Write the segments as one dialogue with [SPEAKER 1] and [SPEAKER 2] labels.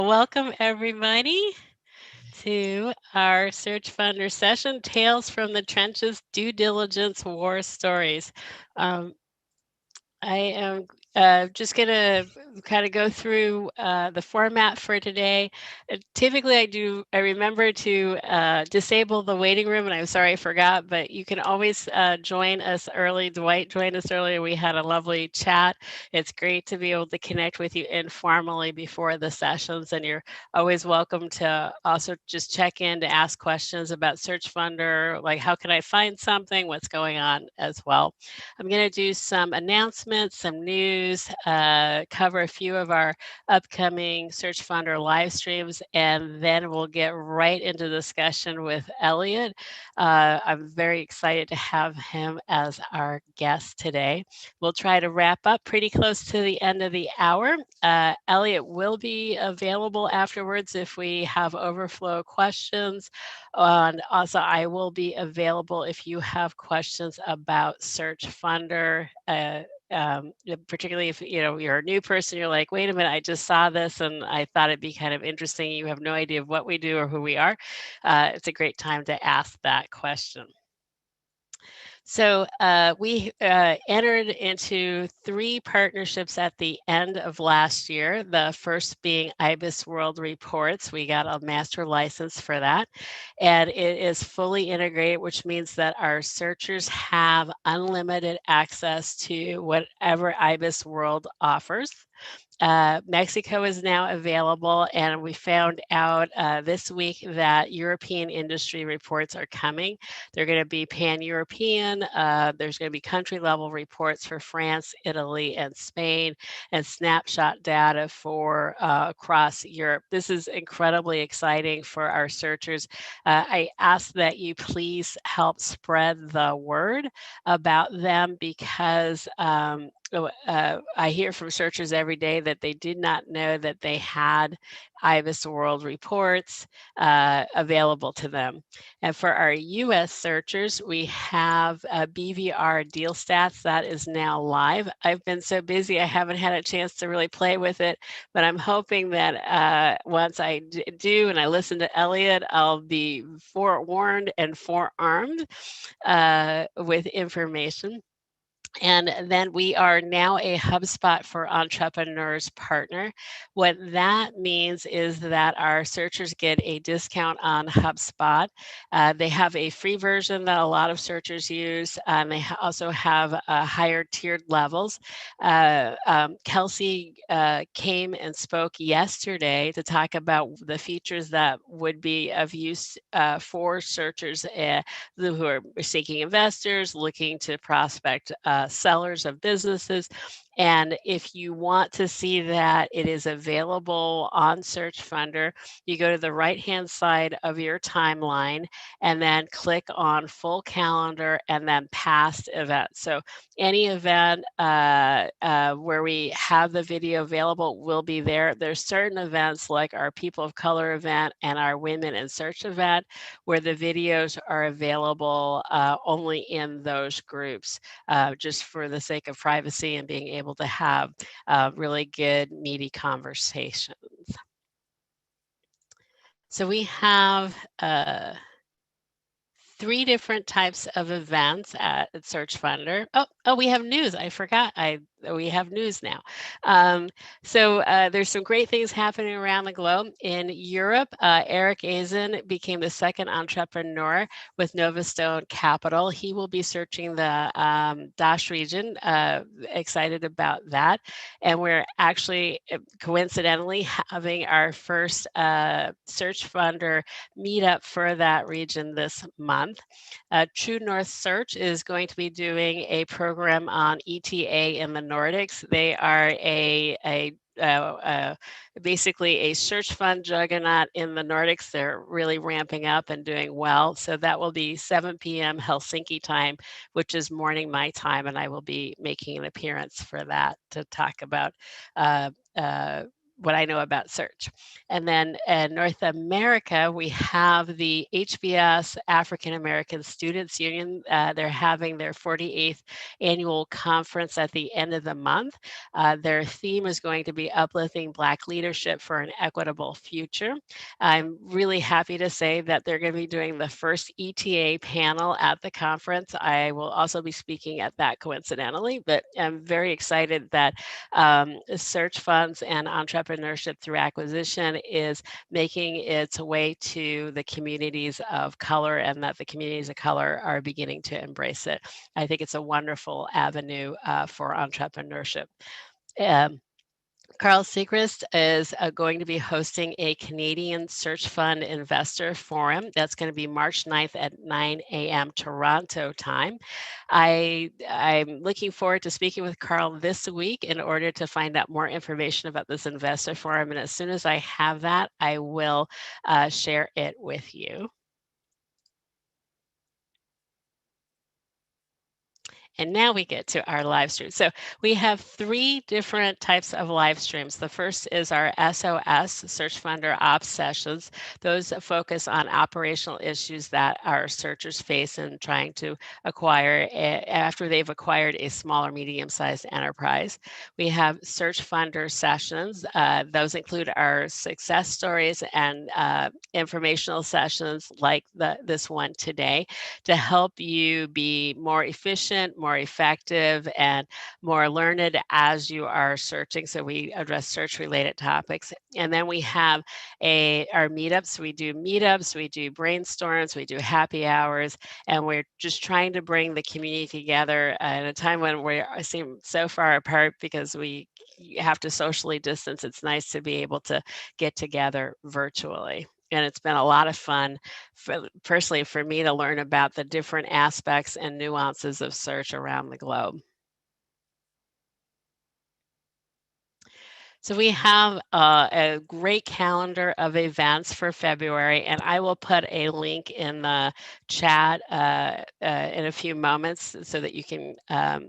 [SPEAKER 1] Welcome everybody to our Search Funder session, Tales from the Trenches, Due Diligence War Stories. I am just going to kind of go through the format for today. Typically, I remember to disable the waiting room, and I'm sorry I forgot, but you can always join us early. Dwight joined us earlier. We had a lovely chat. It's great to be able to connect with you informally before the sessions, and you're always welcome to also just check in to ask questions about Search Funder, like how can I find something, what's going on as well. I'm going to do some announcements, some news, cover a few of our upcoming Search Funder live streams, and then we'll get right into discussion with Elliott. I'm very excited to have him as our guest today. We'll try to wrap up pretty close to the end of the hour. Elliott will be available afterwards if we have overflow questions. And also, I will be available if you have questions about Search Funder. Particularly if you're a new person, you're like, wait a minute, I just saw this and I thought it'd be kind of interesting. You have no idea of what we do or who we are. It's a great time to ask that question. So we entered into 3 partnerships at the end of last year, the first being IBIS World Reports. We got a master license for that, and it is fully integrated, which means that our searchers have unlimited access to whatever IBIS World offers. Mexico is now available, and we found out this week that European industry reports are coming. They're going to be pan-European. There's going to be country-level reports for France, Italy, and Spain, and snapshot data for across Europe. This is incredibly exciting for our searchers. I ask that you please help spread the word about them because I hear from searchers every day that they did not know that they had IBIS World reports available to them. And for our US searchers, we have BVR Deal Stats that is now live. I've been so busy, I haven't had a chance to really play with it, but I'm hoping that once I do and I listen to Elliott, I'll be forewarned and forearmed with information. And then we are now a HubSpot for Entrepreneurs partner. What that means is that our searchers get a discount on HubSpot. They have a free version that a lot of searchers use, and they also have higher tiered levels. Kelsey came and spoke yesterday to talk about the features that would be of use for searchers who are seeking investors, looking to prospect sellers of businesses. And if you want to see that it is available on Search Funder, you go to the right-hand side of your timeline and then click on full calendar and then past events. So any event where we have the video available will be there. There's certain events like our People of Color event and our Women in Search event where the videos are available only in those groups, just for the sake of privacy and being able to have really good, meaty conversations. So we have 3 different types of events at Search Funder. Oh, we have news. I forgot. We have news now. So there's some great things happening around the globe. In Europe, Eric Azen became the second entrepreneur with Novastone Capital. He will be searching the DACH region. Excited about that. And we're actually coincidentally having our first Search Funder meetup for that region this month. True North Search is going to be doing a program on ETA in the Nordics. They are basically a search fund juggernaut in the Nordics. They're really ramping up and doing well. So that will be 7 p.m. Helsinki time, which is morning my time, and I will be making an appearance for that to talk about what I know about search. And then in North America, we have the HBS African American Students Union. They're having their 48th annual conference at the end of the month. Their theme is going to be uplifting Black leadership for an equitable future. I'm really happy to say that they're going to be doing the first ETA panel at the conference. I will also be speaking at that coincidentally, but I'm very excited that search funds and entrepreneurship through acquisition is making its way to the communities of color, and that the communities of color are beginning to embrace it. I think it's a wonderful avenue for entrepreneurship. Carl Segrist is going to be hosting a Canadian Search Fund Investor Forum. That's going to be March 9th at 9 a.m. Toronto time. I'm looking forward to speaking with Carl this week in order to find out more information about this investor forum. And as soon as I have that, I will share it with you. And now we get to our live stream. So we have 3 different types of live streams. The first is our SOS, Search Funder Ops sessions. Those focus on operational issues that our searchers face in trying to acquire after they've acquired a small or medium-sized enterprise. We have Search Funder sessions. Those include our success stories and informational sessions like this one today to help you be more efficient, more effective, and more learned as you are searching. So we address search related topics. And then we have our meetups. We do meetups, we do brainstorms, we do happy hours, and we're just trying to bring the community together at a time when we seem so far apart because we have to socially distance. It's nice to be able to get together virtually. And it's been a lot of fun, personally, for me to learn about the different aspects and nuances of search around the globe. So we have a great calendar of events for February, and I will put a link in the chat in a few moments so that you can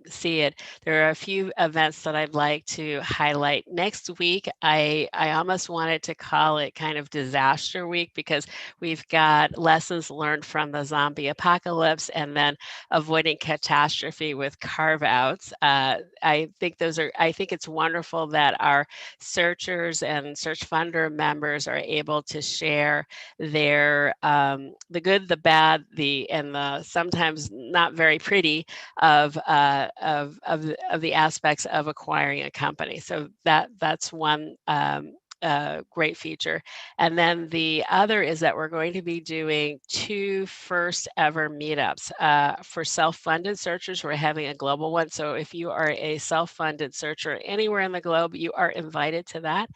[SPEAKER 1] see it. There are a few events that I'd like to highlight. Next week, I almost wanted to call it kind of disaster week because we've got lessons learned from the zombie apocalypse and then avoiding catastrophe with carve-outs. I think it's wonderful that our searchers and search funder members are able to share their the good, the bad, and the sometimes not very pretty of the aspects of acquiring a company. So that's one great feature. And then the other is that we're going to be doing 2 first ever meetups for self-funded searchers. We're having a global one. So if you are a self-funded searcher anywhere in the globe, you are invited to that.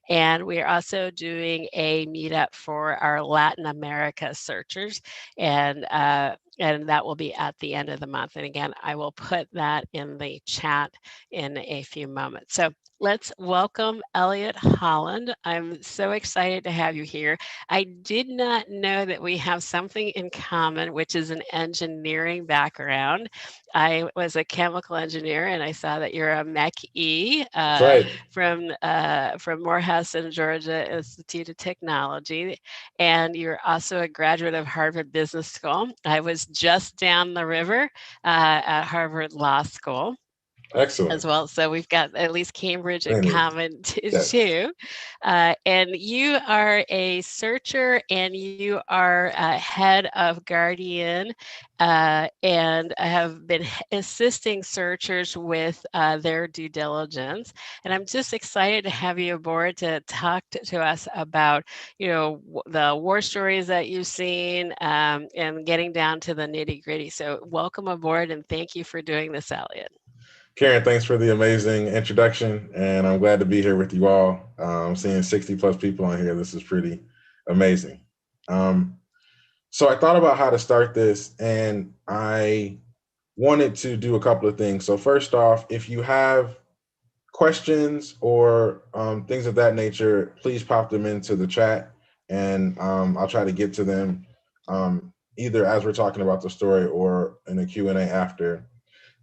[SPEAKER 1] And we are also doing a meetup for our Latin America searchers. And that will be at the end of the month. And again, I will put that in the chat in a few moments. So let's welcome Elliott Holland. I'm so excited to have you here. I did not know that we have something in common, which is an engineering background. I was a chemical engineer, and I saw that you're a MEC-E from Morehouse and Georgia Institute of Technology, and you're also a graduate of Harvard Business School. I was just down the river at Harvard Law School.
[SPEAKER 2] Excellent.
[SPEAKER 1] As well. So we've got at least Cambridge in common too. And you are a searcher and you are head of Guardian and have been assisting searchers with their due diligence. And I'm just excited to have you aboard to talk to us about, the war stories that you've seen and getting down to the nitty gritty. So welcome aboard and thank you for doing this, Elliott.
[SPEAKER 2] Karen, thanks for the amazing introduction, and I'm glad to be here with you all. I'm seeing 60 plus people on here. This is pretty amazing. So I thought about how to start this, and I wanted to do a couple of things. So first off, if you have questions or things of that nature, please pop them into the chat, and I'll try to get to them either as we're talking about the story or in a Q&A after.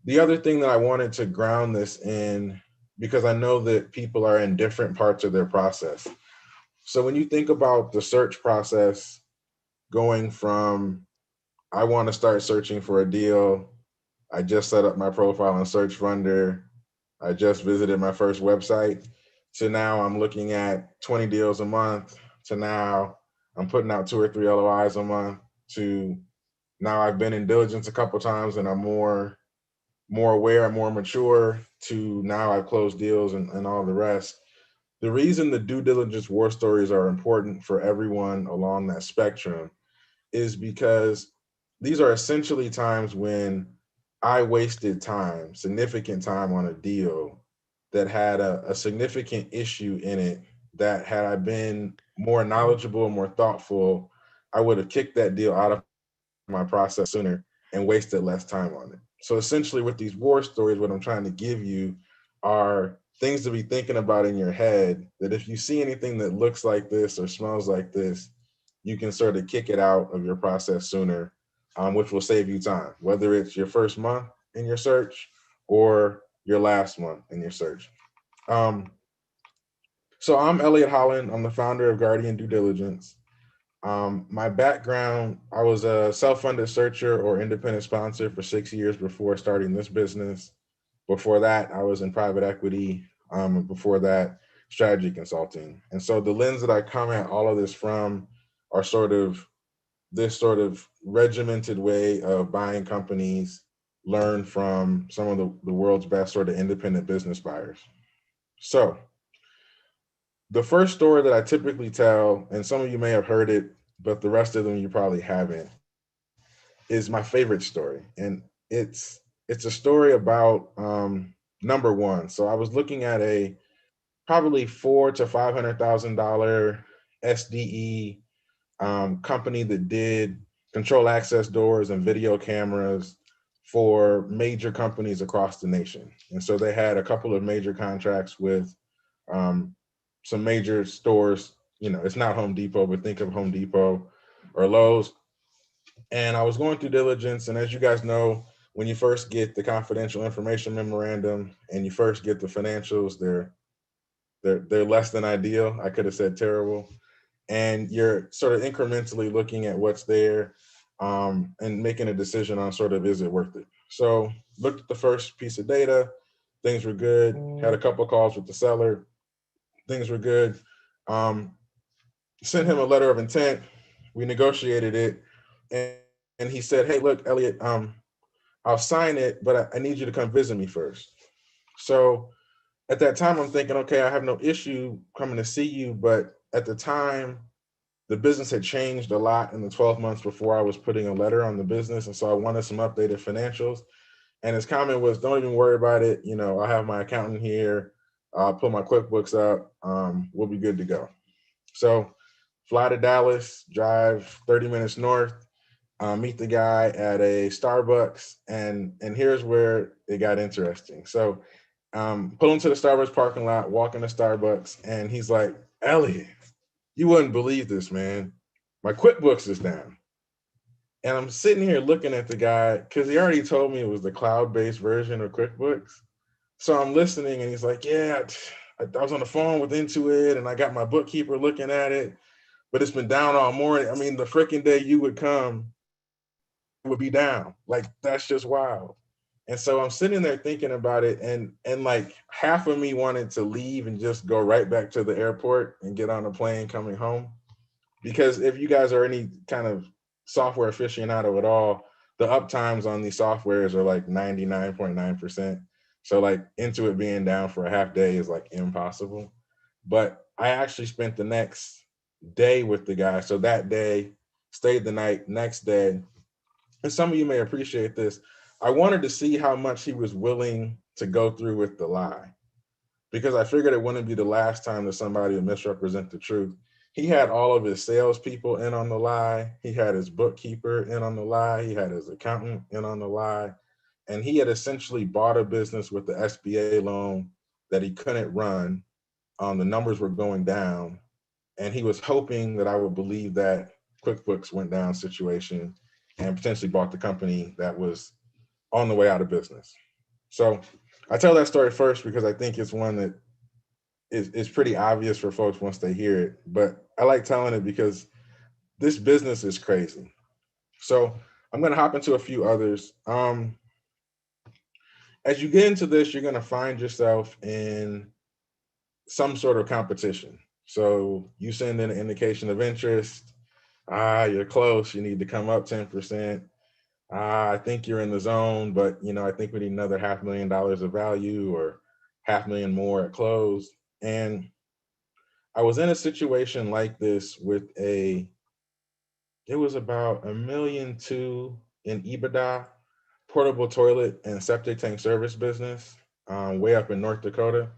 [SPEAKER 2] The other thing that I wanted to ground this in because I know that people are in different parts of their process. So when you think about the search process, going from I want to start searching for a deal, I just set up my profile on Search Funder, I just visited my first website, to now I'm looking at 20 deals a month, to now I'm putting out 2 or 3 LOIs a month, to now I've been in diligence a couple times and I'm more aware and more mature, to now I've closed deals and all the rest. The reason the due diligence war stories are important for everyone along that spectrum is because these are essentially times when I wasted time, significant time on a deal that had a significant issue in it, that had I been more knowledgeable, more thoughtful, I would have kicked that deal out of my process sooner and wasted less time on it. So essentially with these war stories, what I'm trying to give you are things to be thinking about in your head, that if you see anything that looks like this or smells like this, you can sort of kick it out of your process sooner, which will save you time, whether it's your first month in your search or your last month in your search. Um, so I'm Elliott Holland. I'm the founder of Guardian Due Diligence. My background, I was a self-funded searcher or independent sponsor for 6 years before starting this business. Before that, I was in private equity. Before that, strategy consulting. And so the lens that I come at all of this from are sort of this sort of regimented way of buying companies, learn from some of the world's best sort of independent business buyers. So the first story that I typically tell, and some of you may have heard it, but the rest of them you probably haven't, is my favorite story. And it's a story about number one. So I was looking at a probably $400,000 to $500,000 SDE company that did control access doors and video cameras for major companies across the nation. And so they had a couple of major contracts with um, some major stores. You know, it's not Home Depot, but think of Home Depot or Lowe's. And I was going through diligence. And as you guys know, when you first get the confidential information memorandum and you first get the financials, they're less than ideal. I could have said terrible. And you're sort of incrementally looking at what's there, and making a decision on sort of, is it worth it? So looked at the first piece of data, things were good. Had a couple of calls with the seller, things were good. Um, Sent him a letter of intent. We negotiated it, and he said, "Hey, look, Elliott, I'll sign it, but I need you to come visit me first." So at that time, I'm thinking, okay, I have no issue coming to see you, but at the time, the business had changed a lot in the 12 months before I was putting a letter on the business. And so I wanted some updated financials. And his comment was, don't even worry about it. You know, I have my accountant here. I'll put my QuickBooks up. We'll be good to go. So fly to Dallas, drive 30 minutes north, meet the guy at a Starbucks. And here's where it got interesting. So pull into the Starbucks parking lot, walk into Starbucks, and he's like, Elliott, you wouldn't believe this, man. My QuickBooks is down. And I'm sitting here looking at the guy because he already told me it was the cloud-based version of QuickBooks. So I'm listening and he's like, yeah, I was on the phone with Intuit and I got my bookkeeper looking at it, but it's been down all morning. I mean, the freaking day you would come, it would be down. Like, that's just wild. And so I'm sitting there thinking about it, and like half of me wanted to leave and just go right back to the airport and get on a plane coming home. Because if you guys are any kind of software aficionado at all, the uptimes on these softwares are like 99.9%. So like Intuit being down for a half day is like impossible. But I actually spent the next day with the guy. So that day, stayed the night, next day. And some of you may appreciate this. I wanted to see how much he was willing to go through with the lie, because I figured it wouldn't be the last time that somebody would misrepresent the truth. He had all of his salespeople in on the lie. He had his bookkeeper in on the lie. He had his accountant in on the lie. And he had essentially bought a business with the SBA loan that he couldn't run. The numbers were going down. And he was hoping that I would believe that QuickBooks went down situation and potentially bought the company that was on the way out of business. So I tell that story first because I think it's one that is pretty obvious for folks once they hear it. But I like telling it because this business is crazy. So I'm going to hop into a few others. As you get into this, you're going to find yourself in some sort of competition. So you send in an indication of interest. You're close. You need to come up 10%. I think you're in the zone, but I think we need another $500,000 of value or 500,000 more at close. And I was in a situation like this with it was about $1.2 million in EBITDA, portable toilet and septic tank service business, way up in North Dakota.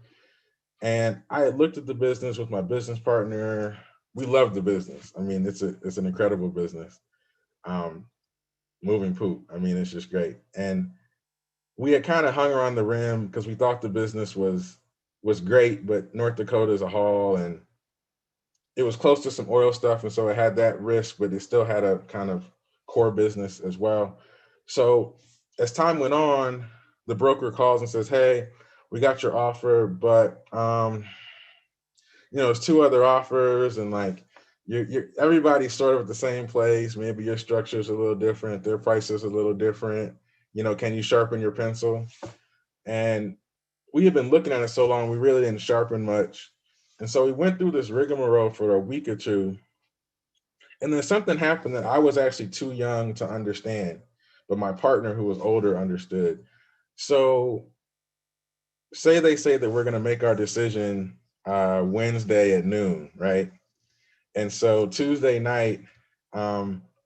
[SPEAKER 2] And I had looked at the business with my business partner. We love the business. I mean, it's an incredible business. Um, Moving poop. I mean, it's just great. And we had kind of hung around the rim because we thought the business was great, but North Dakota is a haul and it was close to some oil stuff, and so it had that risk, but it still had a kind of core business as well. So as time went on, the broker calls and says, "Hey, we got your offer, but it's two other offers, and like you're everybody's sort of at the same place. Maybe your structure is a little different, their price is a little different. Can you sharpen your pencil?" And we had been looking at it so long, we really didn't sharpen much. And so we went through this rigmarole for a week or two. And then something happened that I was actually too young to understand, but my partner who was older understood. So they say that we're going to make our decision Wednesday at noon, right? And so Tuesday night,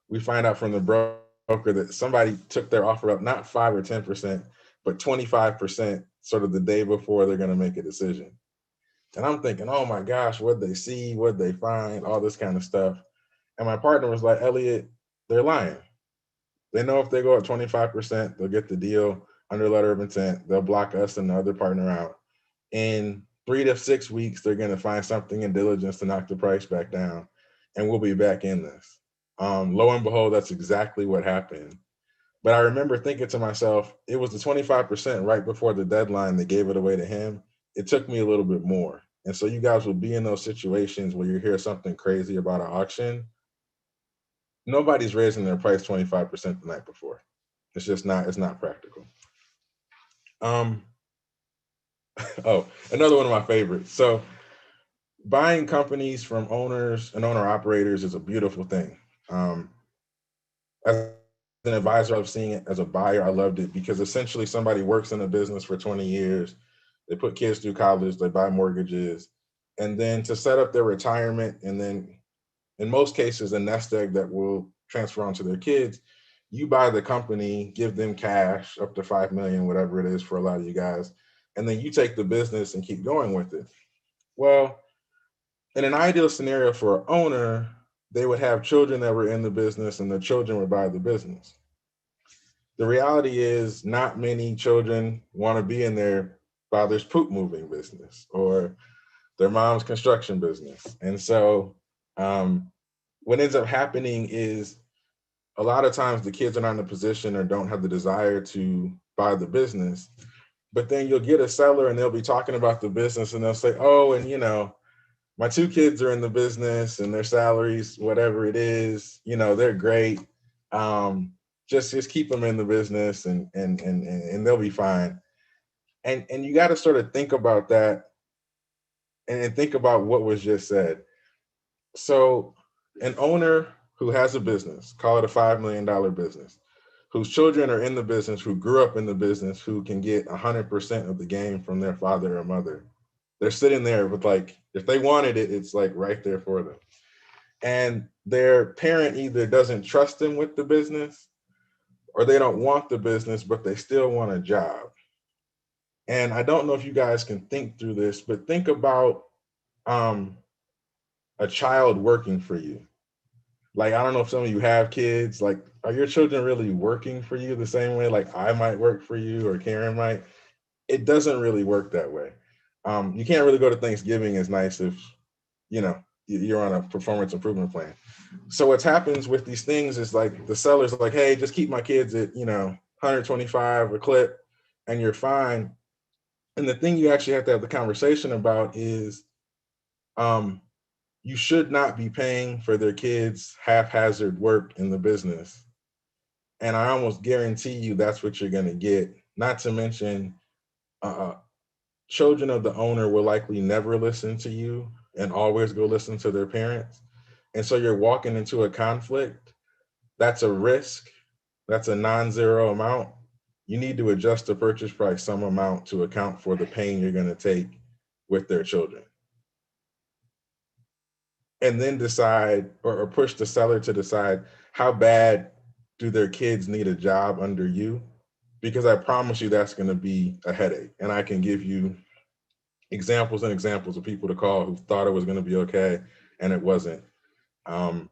[SPEAKER 2] we find out from the broker that somebody took their offer up, not 5 or 10%, but 25%, sort of the day before they're going to make a decision. And I'm thinking, oh my gosh, what'd they see? What'd they find? All this kind of stuff. And my partner was like, Elliott, they're lying. They know if they go up 25%, they'll get the deal under letter of intent. They'll block us and the other partner out. In 3 to 6 weeks, they're going to find something in diligence to knock the price back down, and we'll be back in this. Lo and behold, that's exactly what happened. But I remember thinking to myself, it was the 25% right before the deadline that gave it away to him. It took me a little bit more. And so you guys will be in those situations where you hear something crazy about an auction. Nobody's raising their price 25% the night before. It's not practical. Um, oh, another one of my favorites. So buying companies from owners and owner operators is a beautiful thing. As an advisor, I love seeing it. As a buyer, I loved it because essentially somebody works in a business for 20 years. They put kids through college, they buy mortgages, and then to set up their retirement, and then in most cases, a nest egg that will transfer onto their kids, you buy the company, give them cash up to 5 million, whatever it is for a lot of you guys, and then you take the business and keep going with it. Well, in an ideal scenario for an owner, they would have children that were in the business and the children would buy the business. The reality is not many children want to be in their father's poop moving business or their mom's construction business. And so what ends up happening is a lot of times the kids are not in a position or don't have the desire to buy the business. But then you'll get a seller and they'll be talking about the business and they'll say, oh, and my two kids are in the business and their salaries, whatever it is, they're great. Just keep them in the business and they'll be fine. And you got to sort of think about that and think about what was just said. So an owner who has a business, call it a $5 million business, whose children are in the business, who grew up in the business, who can get 100% of the game from their father or mother. They're sitting there with if they wanted it, it's right there for them. And their parent either doesn't trust them with the business or they don't want the business, but they still want a job. And I don't know if you guys can think through this, but think about a child working for you. I don't know if some of you have kids, are your children really working for you the same way I might work for you or Karen might? It doesn't really work that way. You can't really go to Thanksgiving as nice if, you're on a performance improvement plan. So what happens with these things is the seller's hey, just keep my kids at, 125 a clip and you're fine. And the thing you actually have to have the conversation about is um, you should not be paying for their kids' haphazard work in the business. And I almost guarantee you that's what you're going to get. Not to mention, uh, children of the owner will likely never listen to you and always go listen to their parents. And so you're walking into a conflict. That's a risk. That's a non-zero amount. You need to adjust the purchase price some amount to account for the pain you're going to take with their children. And then decide or push the seller to decide how bad do their kids need a job under you? Because I promise you that's going to be a headache. And I can give you examples and examples of people to call who thought it was going to be okay and it wasn't. Um,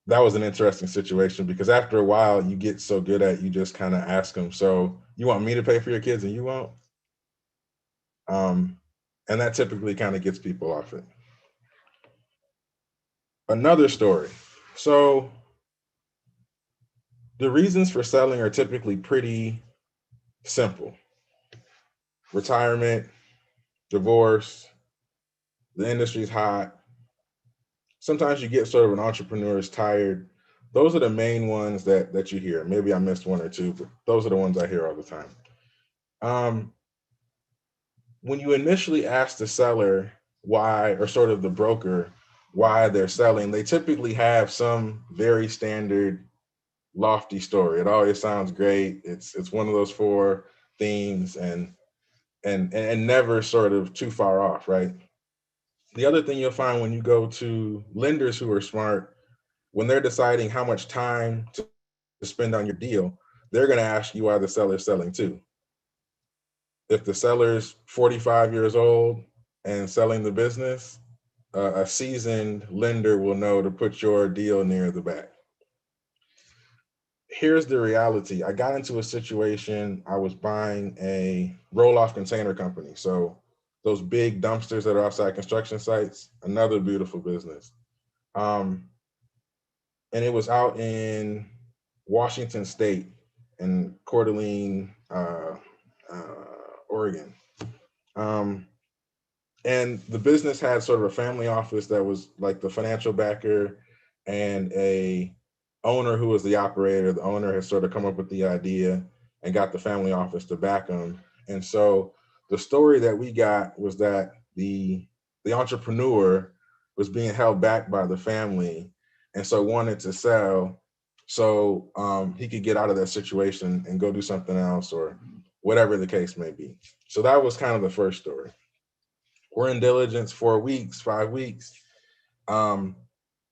[SPEAKER 2] that was an interesting situation because after a while you get so good at it, you just kind of ask them, so you want me to pay for your kids and you won't? Um, and that typically kind of gets people off it. Another story. So the reasons for selling are typically pretty simple: retirement, divorce, the industry's hot. Sometimes you get sort of an entrepreneur is tired. Those are the main ones that you hear. Maybe I missed one or two, but those are the ones I hear all the time. Um, when you initially ask the seller why, or sort of the broker, why they're selling, they typically have some very standard lofty story. It always sounds great. It's one of those four themes and never sort of too far off, right? The other thing you'll find when you go to lenders who are smart, when they're deciding how much time to spend on your deal, they're going to ask you why the seller's selling too. If the seller's 45 years old and selling the business, a seasoned lender will know to put your deal near the back. Here's the reality. I got into a situation, I was buying a roll-off container company. So those big dumpsters that are outside construction sites, another beautiful business. Um, and it was out in Washington State in Coeur d'Alene, Oregon. Um, and the business had sort of a family office that was like the financial backer and a owner who was the operator. The owner has sort of come up with the idea and got the family office to back them. And so the story that we got was that the entrepreneur was being held back by the family and so wanted to sell so he could get out of that situation and go do something else or whatever the case may be. So that was kind of the first story. We're in diligence 4 weeks, 5 weeks. Um,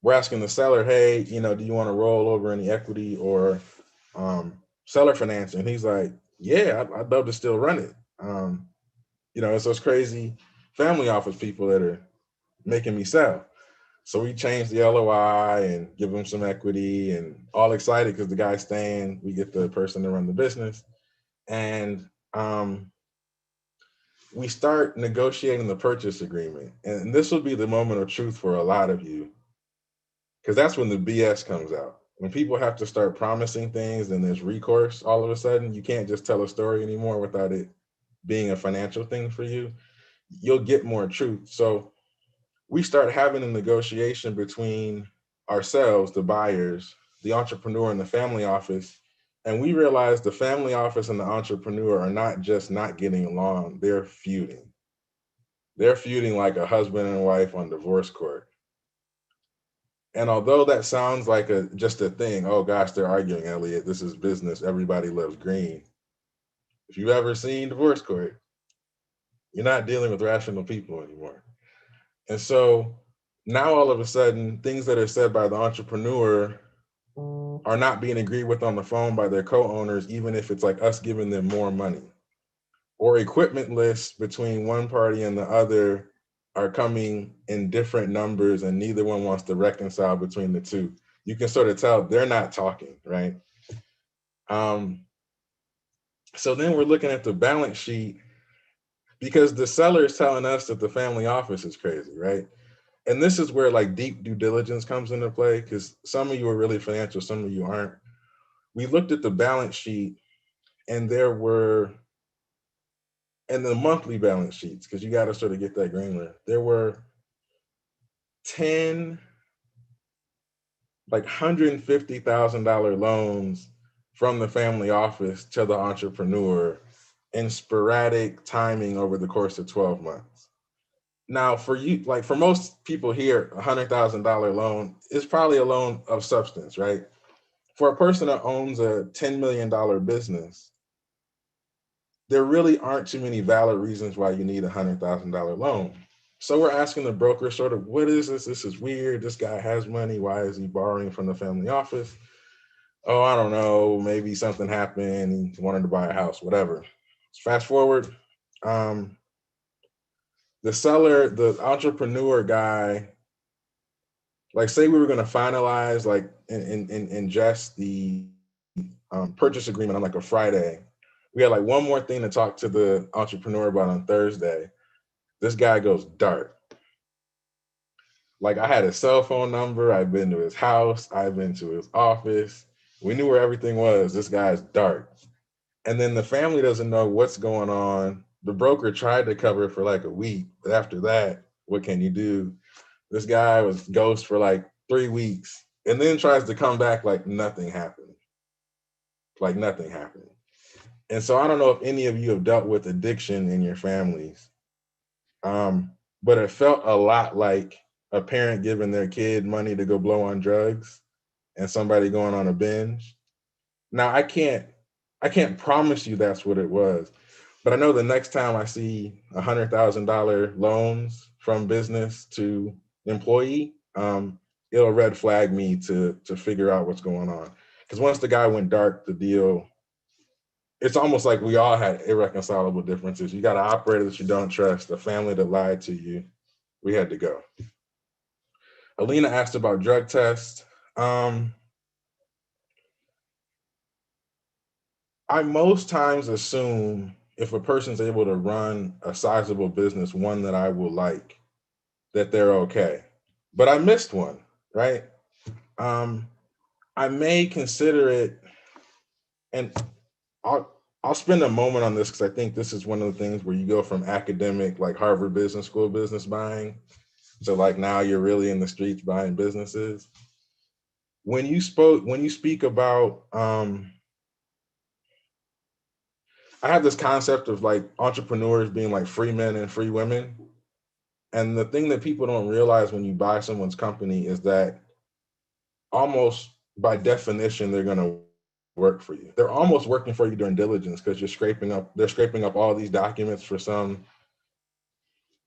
[SPEAKER 2] we're asking the seller, hey, do you want to roll over any equity or seller financing? And he's like, yeah, I'd love to still run it. It's those crazy family office people that are making me sell. So we change the LOI and give them some equity and all excited because the guy's staying. We get the person to run the business. And we start negotiating the purchase agreement. And this will be the moment of truth for a lot of you, because that's when the BS comes out. When people have to start promising things and there's recourse, all of a sudden, you can't just tell a story anymore without it being a financial thing for you. You'll get more truth. So we start having a negotiation between ourselves, the buyers, the entrepreneur, and the family office. And we realize the family office and the entrepreneur are not just not getting along, they're feuding. They're feuding like a husband and wife on divorce court. And although that sounds like just a thing, oh gosh, they're arguing, Elliott, this is business, everybody loves green. If you've ever seen divorce court, you're not dealing with rational people anymore. And so now all of a sudden, things that are said by the entrepreneur are not being agreed with on the phone by their co-owners, even if it's like us giving them more money. Or equipment lists between one party and the other are coming in different numbers and neither one wants to reconcile between the two. You can sort of tell they're not talking, right? So then we're looking at the balance sheet because the seller is telling us that the family office is crazy, right? And this is where like deep due diligence comes into play because some of you are really financial, some of you aren't. We looked at the balance sheet and there were and the monthly balance sheets, because you got to sort of get that granular. There were 10 like $150,000 loans from the family office to the entrepreneur in sporadic timing over the course of 12 months. Now, for you, like for most people here, $100,000 loan is probably a loan of substance, right? For a person that owns a $10 million business, there really aren't too many valid reasons why you need a $100,000 loan. So we're asking the broker sort of, what is this? This is weird. This guy has money. Why is he borrowing from the family office? Oh, I don't know. Maybe something happened. He wanted to buy a house, whatever. Fast forward. The seller, the entrepreneur guy, like say we were going to finalize like in just the purchase agreement on like a Friday. We had like one more thing to talk to the entrepreneur about on Thursday. This guy goes dark. Like I had his cell phone number. I've been to his house. I've been to his office. We knew where everything was. This guy's dark. And then the family doesn't know what's going on. The broker tried to cover it for like a week. But after that, what can you do? This guy was ghost for like 3 weeks and then tries to come back like nothing happened. Like nothing happened. And so I don't know if any of you have dealt with addiction in your families, but it felt a lot like a parent giving their kid money to go blow on drugs and somebody going on a binge. Now I can't promise you that's what it was, but I know the next time I see $100,000 loans from business to employee, it'll red flag me to figure out what's going on. Because once the guy went dark, the deal, it's almost like we all had irreconcilable differences. You got an operator that you don't trust, a family that lied to you. We had to go. Alina asked about drug tests. I most times assume if a person's able to run a sizable business, one that I will like, that they're okay. But I missed one, right? I may consider it, and I'll spend a moment on this because I think this is one of the things where you go from academic, like Harvard Business School business buying, to like now you're really in the streets buying businesses. When you speak about, I have this concept of like entrepreneurs being like free men and free women. And the thing that people don't realize when you buy someone's company is that almost by definition, they're going to work for you. They're almost working for you during diligence because they're scraping up all these documents for some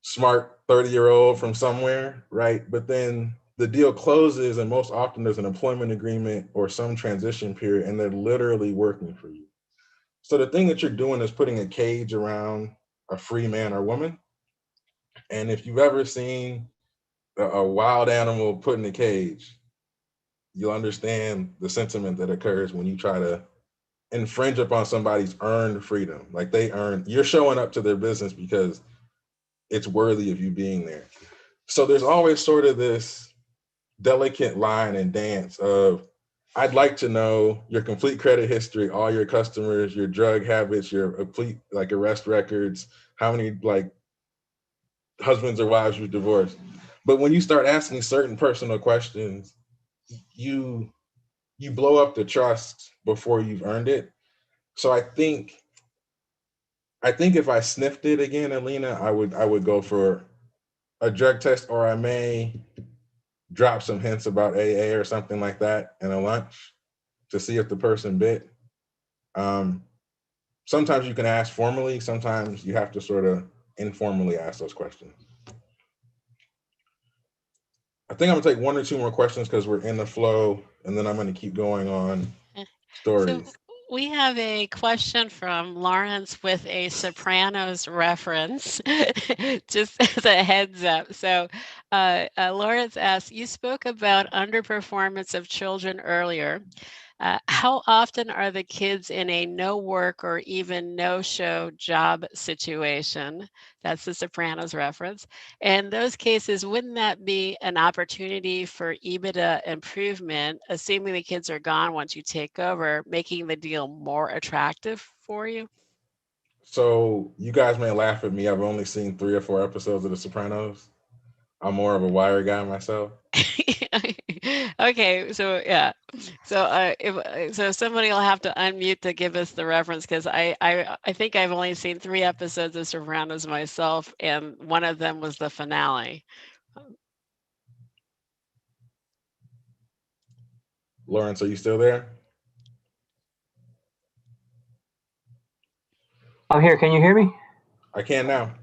[SPEAKER 2] smart 30-year-old from somewhere, right? But then the deal closes and most often there's an employment agreement or some transition period and they're literally working for you. So the thing that you're doing is putting a cage around a free man or woman. And if you've ever seen a wild animal put in a cage, you'll understand the sentiment that occurs when you try to infringe upon somebody's earned freedom. Like you're showing up to their business because it's worthy of you being there. So there's always sort of this delicate line and dance of, I'd like to know your complete credit history, all your customers, your drug habits, your complete like arrest records, how many like husbands or wives you've divorced. But when you start asking certain personal questions, you blow up the trust before you've earned it. So I think if I sniffed it again, Alina, I would go for a drug test, or I may drop some hints about AA or something like that in a lunch to see if the person bit. Sometimes you can ask formally, sometimes you have to sort of informally ask those questions. I think I'm gonna take one or two more questions because we're in the flow, and then I'm gonna keep going on stories.
[SPEAKER 1] So we have a question from Lawrence with a Sopranos reference, just as a heads up. So Lawrence asks, you spoke about underperformance of children earlier. How often are the kids in a no work or even no show job situation? That's the Sopranos reference. In those cases, wouldn't that be an opportunity for EBITDA improvement, assuming the kids are gone once you take over, making the deal more attractive for you?
[SPEAKER 2] So you guys may laugh at me. I've only seen 3 or 4 episodes of The Sopranos. I'm more of a Wire guy myself.
[SPEAKER 1] Okay, so yeah, so so somebody will have to unmute to give us the reference because I think I've only seen 3 episodes of Sopranos myself, and one of them was the finale.
[SPEAKER 2] Lawrence, are you still there?
[SPEAKER 3] I'm here. Can you hear me?
[SPEAKER 2] I can now.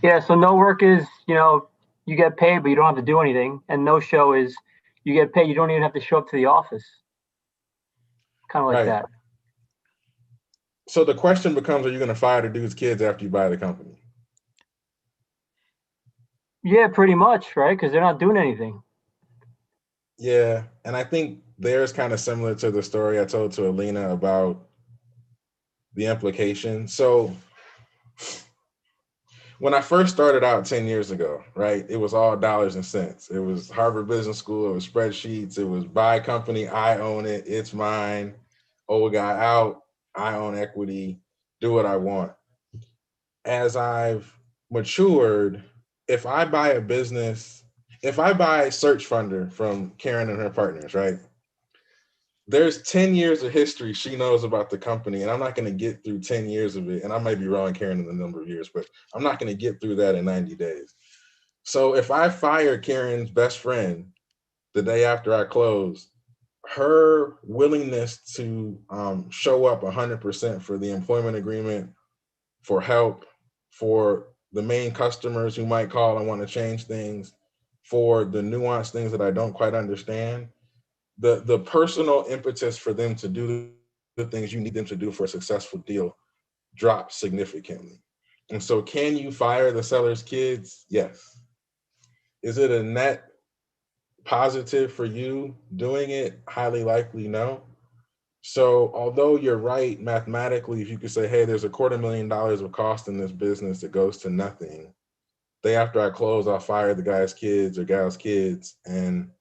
[SPEAKER 3] Yeah. So no work is, you get paid, but you don't have to do anything. And no show is you get paid. You don't even have to show up to the office. Kind of like
[SPEAKER 2] Right.
[SPEAKER 3] that.
[SPEAKER 2] So the question becomes, are you going to fire the dude's kids after you buy the company?
[SPEAKER 3] Yeah, pretty much, right? Because they're not doing anything.
[SPEAKER 2] Yeah. And I think theirs kind of similar to the story I told to Alina about the implication. So when I first started out 10 years ago, right, it was all dollars and cents. It was Harvard Business School, it was spreadsheets, it was buy company, I own it, it's mine, old guy out, I own equity, do what I want. As I've matured, if I buy a business, if I buy Search Funder from Karen and her partners, right, there's 10 years of history she knows about the company, and I'm not going to get through 10 years of it. And I might be wrong, Karen, in the number of years, but I'm not going to get through that in 90 days. So if I fire Karen's best friend the day after I close, her willingness to show up 100% for the employment agreement, for help, for the main customers who might call and want to change things, for the nuanced things that I don't quite understand, the personal impetus for them to do the things you need them to do for a successful deal drops significantly. And so, can you fire the seller's kids? Yes. Is it a net positive for you doing it? Highly likely no. So, although you're right mathematically, if you could say, hey, there's $250,000 of cost in this business that goes to nothing, day after I close, I'll fire the guy's kids or gal's kids, and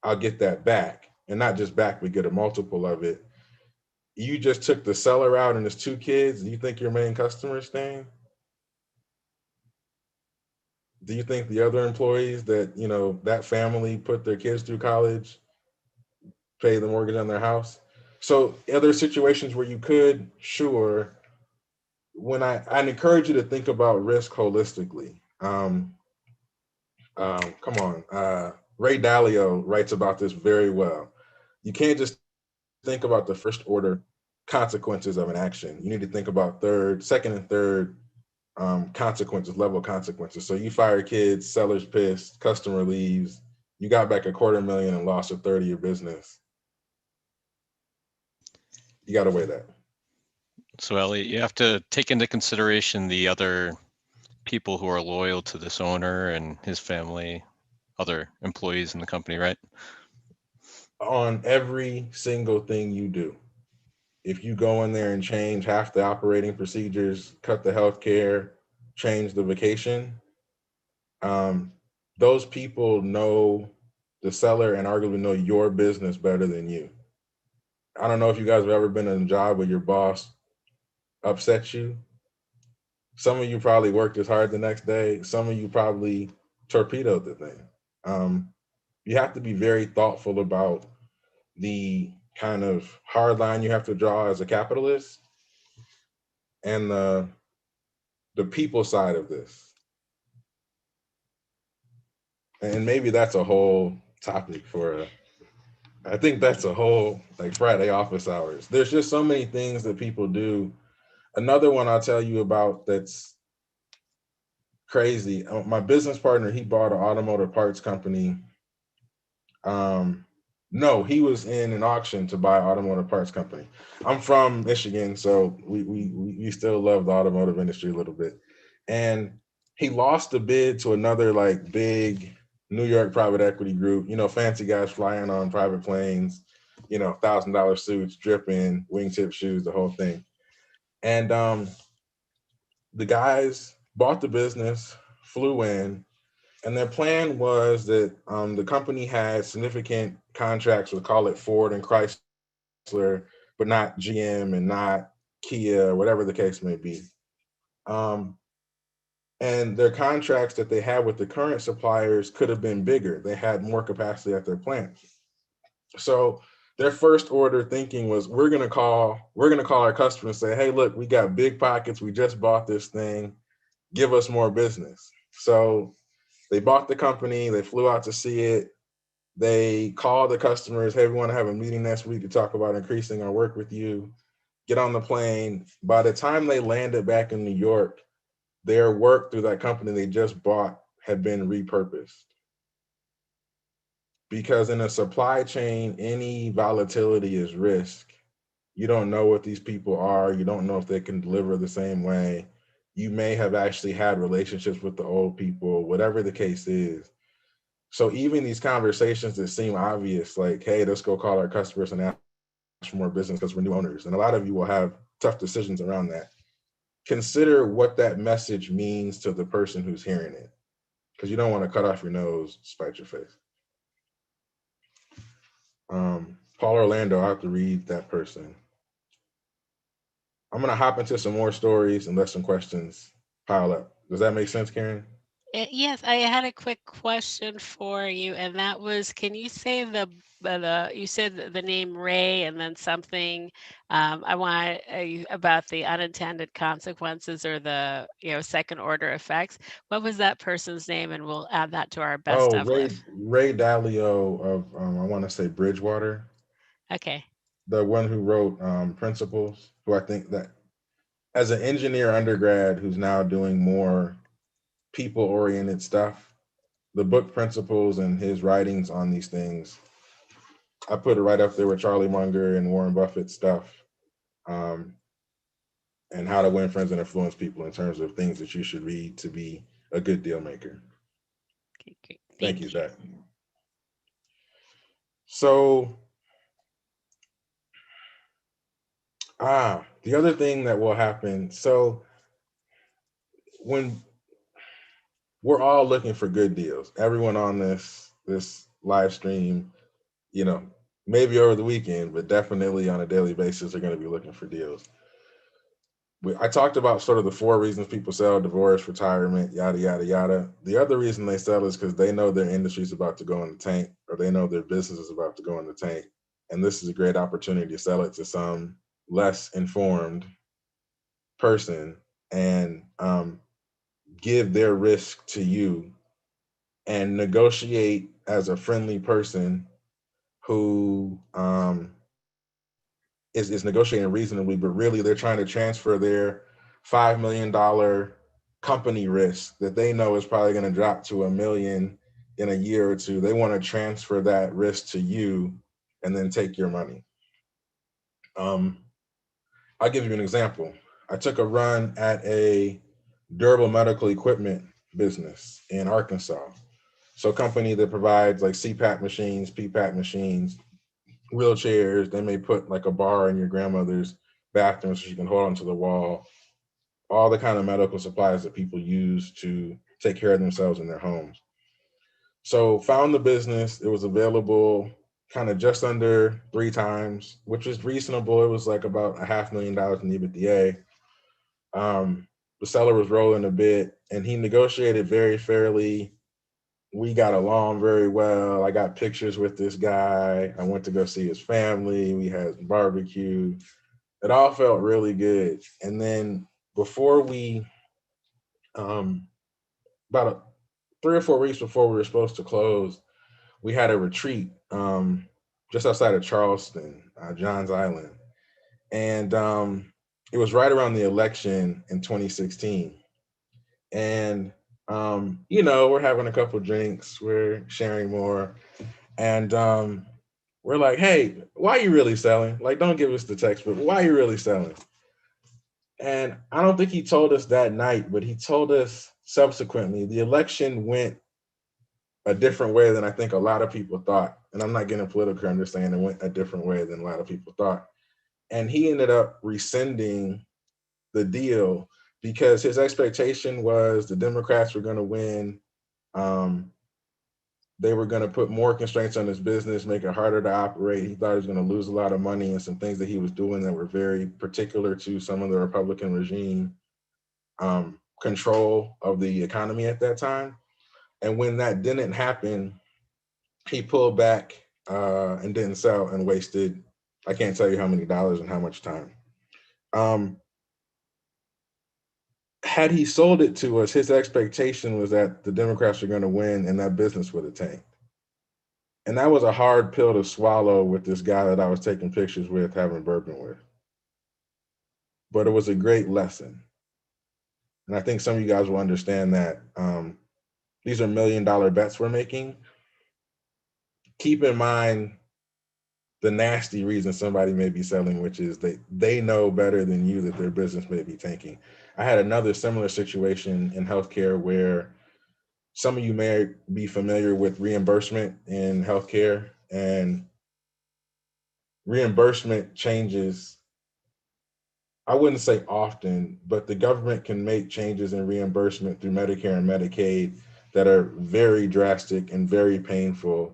[SPEAKER 2] I'll get that back, and not just back, we get a multiple of it. You just took the seller out and his 2 kids. Do you think your main customer is staying? Do you think the other employees that, that family put their kids through college, pay the mortgage on their house? So other situations where you could, sure. When I'd encourage you to think about risk holistically. Come on. Ray Dalio writes about this very well. You can't just think about the first order consequences of an action. You need to think about second and third consequences, level consequences. So you fire kids, seller's pissed, customer leaves, you got back $250,000 and lost a third of your business. You got to weigh that.
[SPEAKER 4] So Elliott, you have to take into consideration the other people who are loyal to this owner and his family, other employees in the company, right?
[SPEAKER 2] On every single thing you do. If you go in there and change half the operating procedures, cut the healthcare, change the vacation, those people know the seller and arguably know your business better than you. I don't know if you guys have ever been in a job where your boss upset you. Some of you probably worked as hard the next day. Some of you probably torpedoed the thing. You have to be very thoughtful about the kind of hard line you have to draw as a capitalist and the people side of this. And maybe that's a whole topic I think that's a whole like Friday office hours. There's just so many things that people do. Another one I'll tell you about that's crazy. My business partner, he bought an automotive parts company. No, he was in an auction to buy an automotive parts company. I'm from Michigan, so we still love the automotive industry a little bit. And he lost the bid to another like big New York private equity group, fancy guys flying on private planes, $1,000 suits, dripping, wingtip shoes, the whole thing. And the guys bought the business, flew in, and their plan was that the company had significant contracts with, call it Ford and Chrysler, but not GM and not Kia, whatever the case may be. And their contracts that they had with the current suppliers could have been bigger. They had more capacity at their plant. So their first order thinking was, we're gonna call our customer and say, hey, look, we got big pockets. We just bought this thing. Give us more business. So they bought the company. They flew out to see it. They called the customers, hey, we want to have a meeting next week to talk about increasing our work with you. Get on the plane. By the time they landed back in New York, their work through that company they just bought had been repurposed. Because in a supply chain, any volatility is risk. You don't know what these people are. You don't know if they can deliver the same way. You may have actually had relationships with the old people, whatever the case is. So even these conversations that seem obvious, like, hey, let's go call our customers and ask for more business because we're new owners. And a lot of you will have tough decisions around that. Consider what that message means to the person who's hearing it, because you don't want to cut off your nose, spite your face. Paul Orlando, I have to read that person. I'm going to hop into some more stories and let some questions pile up. Does that make sense, Karen?
[SPEAKER 1] Yes, I had a quick question for you, and that was, can you say you said the name Ray and then something, I want about the unintended consequences or the second order effects. What was that person's name? And we'll add that to our best of list.
[SPEAKER 2] Ray Dalio of I want to say Bridgewater.
[SPEAKER 1] Okay.
[SPEAKER 2] The one who wrote Principles, who I think that as an engineer undergrad who's now doing more people-oriented stuff, the book Principles and his writings on these things, I put it right up there with Charlie Munger and Warren Buffett stuff, and How to Win Friends and Influence People in terms of things that you should read to be a good deal maker.
[SPEAKER 1] Okay, great.
[SPEAKER 2] Thank you, Zach. So, the other thing that will happen, so when we're all looking for good deals, everyone on this live stream, maybe over the weekend, but definitely on a daily basis, are going to be looking for deals. I talked about sort of the 4 reasons people sell: divorce, retirement, yada, yada, yada. The other reason they sell is because they know their industry is about to go in the tank, or they know their business is about to go in the tank. And this is a great opportunity to sell it to some less informed person and give their risk to you and negotiate as a friendly person who is negotiating reasonably, but really they're trying to transfer their $5 million company risk that they know is probably going to drop to $1 million in a year or two. They want to transfer that risk to you and then take your money. I'll give you an example. I took a run at a durable medical equipment business in Arkansas. So a company that provides like CPAP machines, PPAP machines, wheelchairs. They may put like a bar in your grandmother's bathroom so she can hold onto the wall. All the kind of medical supplies that people use to take care of themselves in their homes. So found the business. It was available kind of just under 3 times, which was reasonable. It was like about $500,000 in EBITDA. The seller was rolling a bit and he negotiated very fairly. We got along very well. I got pictures with this guy. I went to go see his family. We had barbecue. It all felt really good. And then before we, about 3 or 4 weeks before we were supposed to close, we had a retreat just outside of Charleston, Johns Island. And it was right around the election in 2016. And we're having a couple drinks, we're sharing more, and we're like, hey, why are you really selling? Like, don't give us the text, but why are you really selling? And I don't think he told us that night, but he told us subsequently. The election went a different way than I think a lot of people thought. And I'm not getting political, I'm just saying it went a different way than a lot of people thought. And he ended up rescinding the deal because his expectation was the Democrats were going to win. they were going to put more constraints on his business, make it harder to operate. He thought he was going to lose a lot of money, and some things that he was doing that were very particular to some of the Republican regime control of the economy at that time. And when that didn't happen, he pulled back and didn't sell and wasted, I can't tell you how many dollars and how much time. Had he sold it to us, his expectation was that the Democrats were going to win and that business would have tanked. And that was a hard pill to swallow with this guy that I was taking pictures with, having bourbon with. But it was a great lesson. And I think some of you guys will understand that these are $1 million bets we're making. Keep in mind the nasty reason somebody may be selling, which is they know better than you that their business may be tanking. I had another similar situation in healthcare where some of you may be familiar with reimbursement in healthcare, and reimbursement changes, I wouldn't say often, but the government can make changes in reimbursement through Medicare and Medicaid that are very drastic and very painful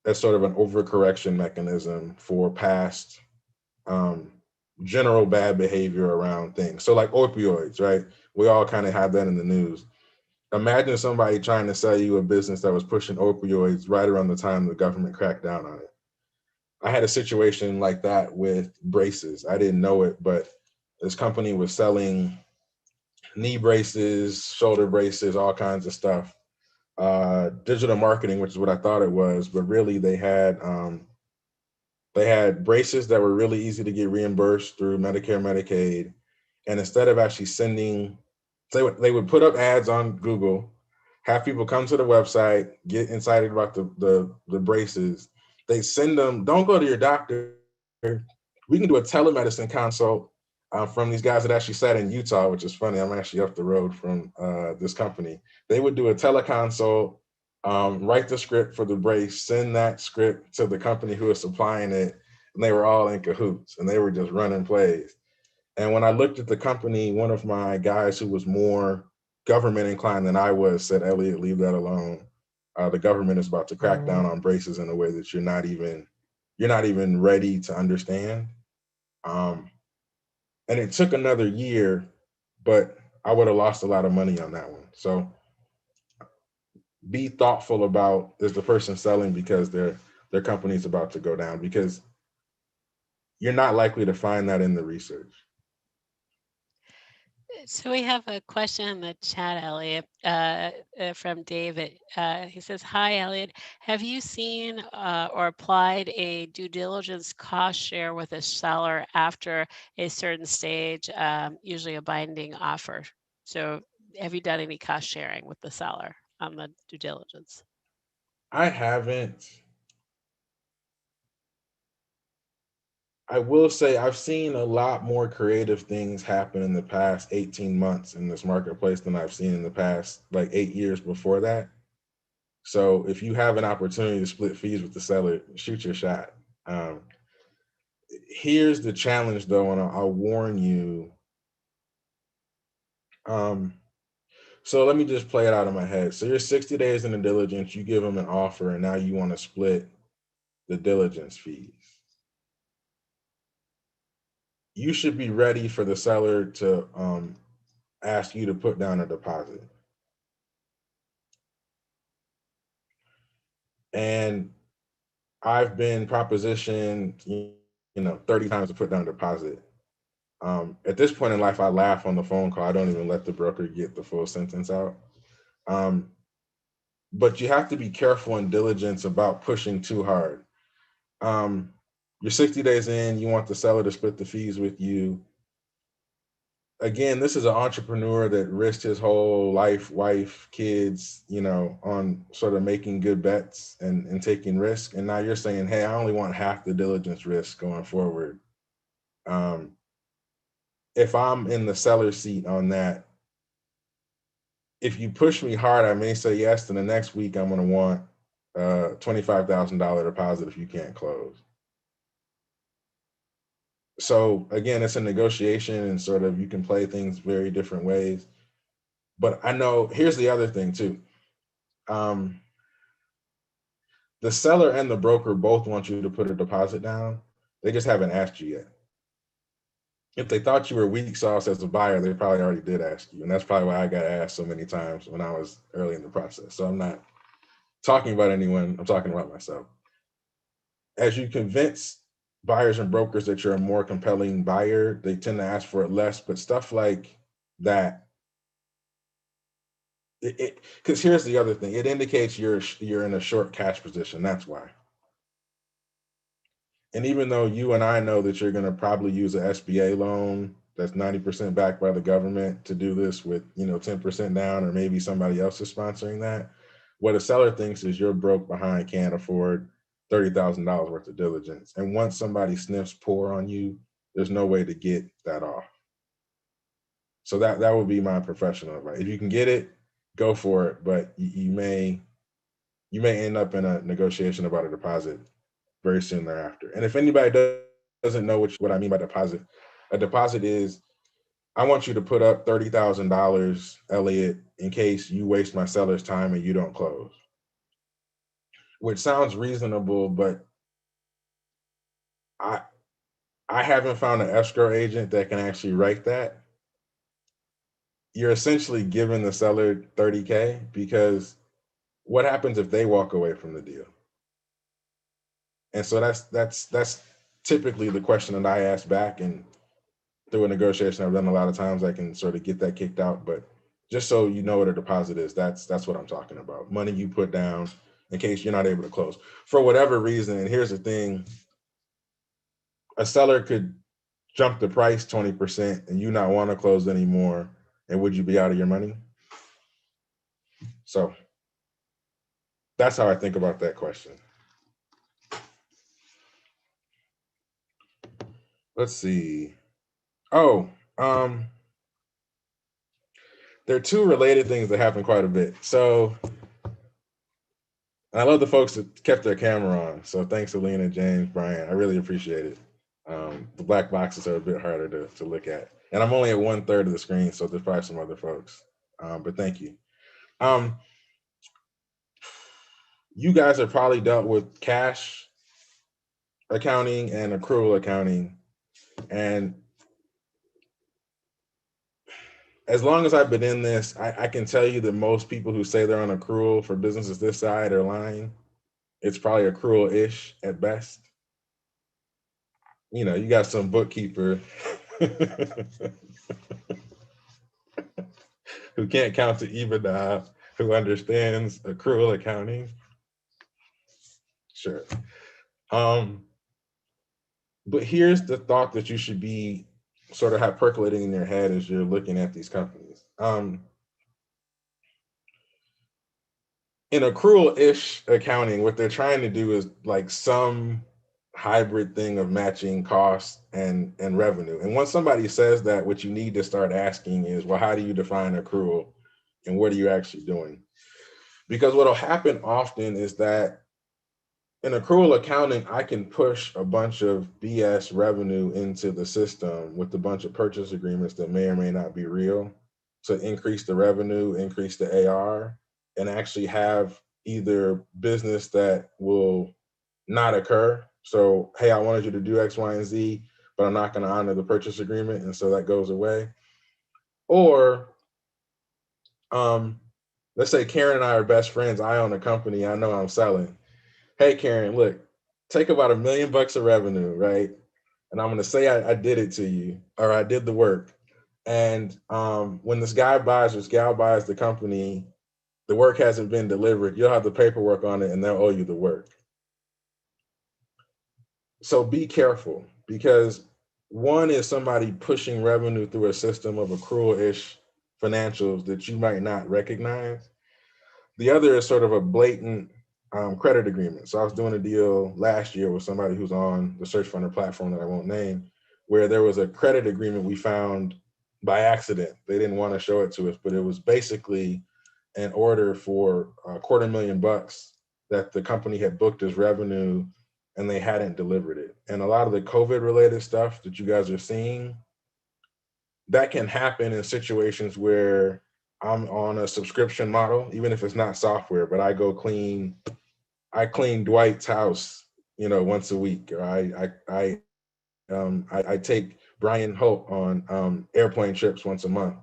[SPEAKER 2] as sort of an overcorrection mechanism for past general bad behavior around things. So like opioids, right? We all kind of have that in the news. Imagine somebody trying to sell you a business that was pushing opioids right around the time the government cracked down on it. I had a situation like that with braces. I didn't know it, but this company was selling knee braces, shoulder braces, all kinds of stuff. Digital marketing, which is what I thought it was, but really they had braces that were really easy to get reimbursed through Medicare, Medicaid, and instead of actually sending, they would put up ads on Google, have people come to the website, get excited about the braces. They send them, don't go to your doctor. We can do a telemedicine consult from these guys that actually sat in Utah, which is funny. I'm actually up the road from this company. They would do a teleconsult, write the script for the brace, send that script to the company who was supplying it, and they were all in cahoots, and they were just running plays. And when I looked at the company, one of my guys who was more government inclined than I was said, "Elliott, leave that alone. The government is about to crack down on braces in a way that you're not even ready to understand." And it took another year, but I would have lost a lot of money on that one. So be thoughtful about, is the person selling because their company's about to go down? Because you're not likely to find that in the research.
[SPEAKER 1] So we have a question in the chat, Elliott, from David. He says, "Hi, Elliott. Have you seen or applied a due diligence cost share with a seller after a certain stage, usually a binding offer? So have you done any cost sharing with the seller on the due diligence?"
[SPEAKER 2] I haven't. I will say I've seen a lot more creative things happen in the past 18 months in this marketplace than I've seen in the past like 8 years before that. So if you have an opportunity to split fees with the seller, shoot your shot. Here's the challenge though, and I'll warn you. So let me just play it out in my head. So you're 60 days in the diligence, you give them an offer, and now you want to split the diligence fees. You should be ready for the seller to ask you to put down a deposit. And I've been propositioned, 30 times to put down a deposit. At this point in life, I laugh on the phone call. I don't even let the broker get the full sentence out. But you have to be careful and diligent about pushing too hard. You're 60 days in, you want the seller to split the fees with you. Again, this is an entrepreneur that risked his whole life, wife, kids, on sort of making good bets and taking risk. And now you're saying, hey, I only want half the diligence risk going forward. If I'm in the seller seat on that, if you push me hard, I may say yes. Then the next week I'm going to want a $25,000 deposit if you can't close. So again, it's a negotiation, and sort of you can play things very different ways. But I know, here's the other thing too. the seller and the broker both want you to put a deposit down. They just haven't asked you yet. If they thought you were weak sauce as a buyer, they probably already did ask you. And that's probably why I got asked so many times when I was early in the process. So I'm not talking about anyone, I'm talking about myself. As you convince buyers and brokers that you're a more compelling buyer, they tend to ask for it less, but stuff like that, because here's the other thing, it indicates you're in a short cash position, that's why. And even though you and I know that you're going to probably use an SBA loan that's 90% backed by the government to do this with, 10% down, or maybe somebody else is sponsoring that, what a seller thinks is you're broke behind, can't afford $30,000 worth of diligence. And once somebody sniffs poor on you, there's no way to get that off. So that would be my professional advice. If you can get it, go for it. But you may end up in a negotiation about a deposit very soon thereafter. And if anybody doesn't know what I mean by deposit, a deposit is, I want you to put up $30,000, Elliott, in case you waste my seller's time and you don't close. Which sounds reasonable, but I haven't found an escrow agent that can actually write that. You're essentially giving the seller $30K, because what happens if they walk away from the deal? And so that's typically the question that I ask back, and through a negotiation I've done a lot of times, I can sort of get that kicked out. But just so you know what a deposit is, that's what I'm talking about. Money you put down in case you're not able to close for whatever reason. And here's the thing, a seller could jump the price 20% and you not want to close anymore, and would you be out of your money? So that's how I think about that question. Let's see. Oh, there are two related things that happen quite a bit. So I love the folks that kept their camera on. So thanks, Alina, James, Brian. I really appreciate it. The black boxes are a bit harder to look at. And I'm only at 1/3 of the screen, so there's probably some other folks. But thank you. You guys have probably dealt with cash accounting and accrual accounting. And as long as I've been in this, I can tell you that most people who say they're on accrual for businesses this side are lying. It's probably accrual-ish at best. You got some bookkeeper who can't count to EBITDA, who understands accrual accounting. Sure. But here's the thought that you should be sort of have percolating in your head as you're looking at these companies. In accrual-ish accounting, what they're trying to do is like some hybrid thing of matching costs and revenue. And once somebody says that, what you need to start asking is, well, how do you define accrual and what are you actually doing? Because what'll happen often is that in accrual accounting, I can push a bunch of BS revenue into the system with a bunch of purchase agreements that may or may not be real to increase the revenue, increase the AR, and actually have either business that will not occur. So, hey, I wanted you to do X, Y, and Z, but I'm not going to honor the purchase agreement, and so that goes away. Or let's say Karen and I are best friends. I own a company. I know I'm selling. Hey, Karen, look, take about $1 million of revenue, right? And I'm going to say I did it to you, or I did the work. And when this guy buys or this gal buys the company, the work hasn't been delivered. You'll have the paperwork on it and they'll owe you the work. So be careful, because one is somebody pushing revenue through a system of accrual-ish financials that you might not recognize. The other is sort of a blatant credit agreement. So I was doing a deal last year with somebody who's on the search funder platform that I won't name, where there was a credit agreement we found by accident. They didn't want to show it to us, but it was basically an order for $250,000 that the company had booked as revenue and they hadn't delivered it. And a lot of the COVID related stuff that you guys are seeing, that can happen in situations where I'm on a subscription model, even if it's not software, but I go clean I clean Dwight's house, once a week, or I take Brian Holt on airplane trips once a month,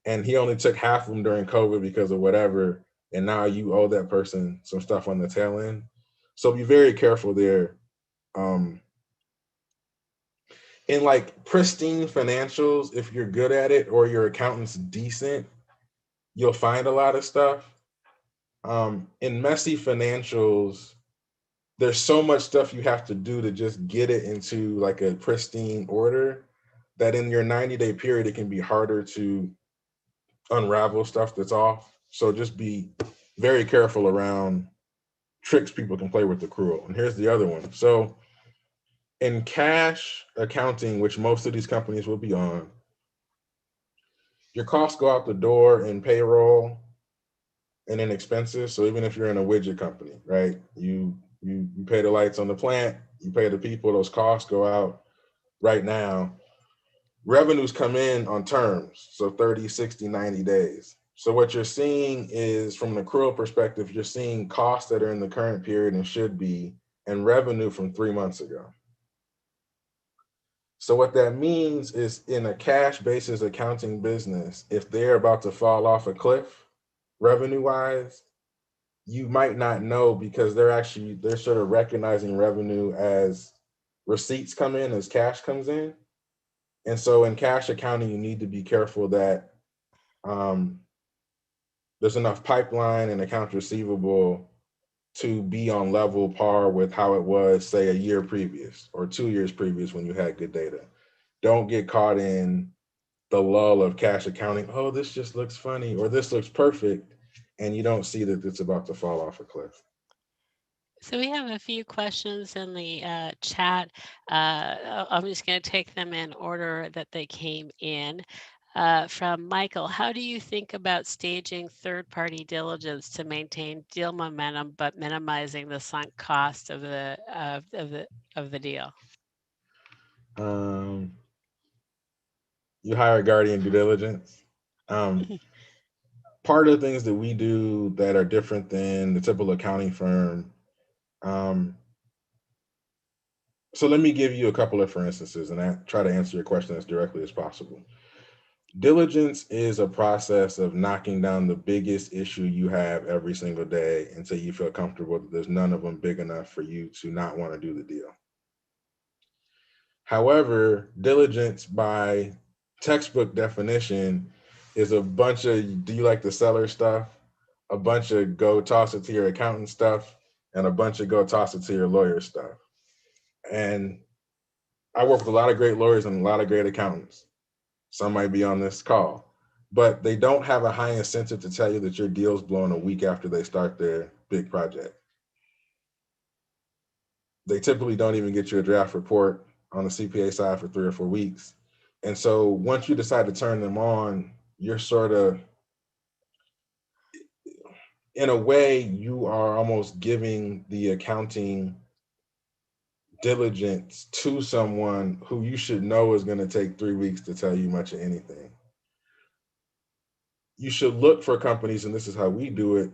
[SPEAKER 2] and he only took half of them during COVID because of whatever, and now you owe that person some stuff on the tail end. So be very careful there. In like pristine financials, if you're good at it or your accountant's decent, you'll find a lot of stuff. In messy financials, there's so much stuff you have to do to just get it into like a pristine order that in your 90-day period, it can be harder to unravel stuff that's off. So just be very careful around tricks people can play with accrual. And here's the other one. So in cash accounting, which most of these companies will be on, your costs go out the door in payroll and in expenses. So even if you're in a widget company, right, you pay the lights on the plant, you pay the people, those costs go out right now. Revenues come in on terms, so 30, 60, 90 days. So what you're seeing is, from an accrual perspective, you're seeing costs that are in the current period and should be, and revenue from 3 months ago. So what that means is, in a cash basis accounting business, if they're about to fall off a cliff revenue-wise, you might not know, because they're sort of recognizing revenue as receipts come in, as cash comes in. And so in cash accounting, you need to be careful that there's enough pipeline and accounts receivable to be on level par with how it was, say, a year previous or 2 years previous when you had good data. Don't get caught in the lull of cash accounting. Oh, this just looks funny, or this looks perfect, and you don't see that it's about to fall off a cliff.
[SPEAKER 1] So we have a few questions in the chat. I'm just going to take them in order that they came in. From Michael, how do you think about staging third-party diligence to maintain deal momentum but minimizing the sunk cost of the deal?
[SPEAKER 2] You hire Guardian Due Diligence. Part of the things that we do that are different than the typical accounting firm. So let me give you a couple of for instances, and I try to answer your question as directly as possible. Diligence is a process of knocking down the biggest issue you have every single day until you feel comfortable that there's none of them big enough for you to not want to do the deal. However, diligence by textbook definition is a bunch of do you like the seller stuff, a bunch of go toss it to your accountant stuff, and a bunch of go toss it to your lawyer stuff. And I work with a lot of great lawyers and a lot of great accountants. Some might be on this call, but they don't have a high incentive to tell you that your deal's blown a week after they start their big project. They typically don't even get you a draft report on the CPA side for 3 or 4 weeks. And so once you decide to turn them on, you're sort of, in a way, you are almost giving the accounting diligence to someone who you should know is going to take 3 weeks to tell you much of anything. You should look for companies, and this is how we do it,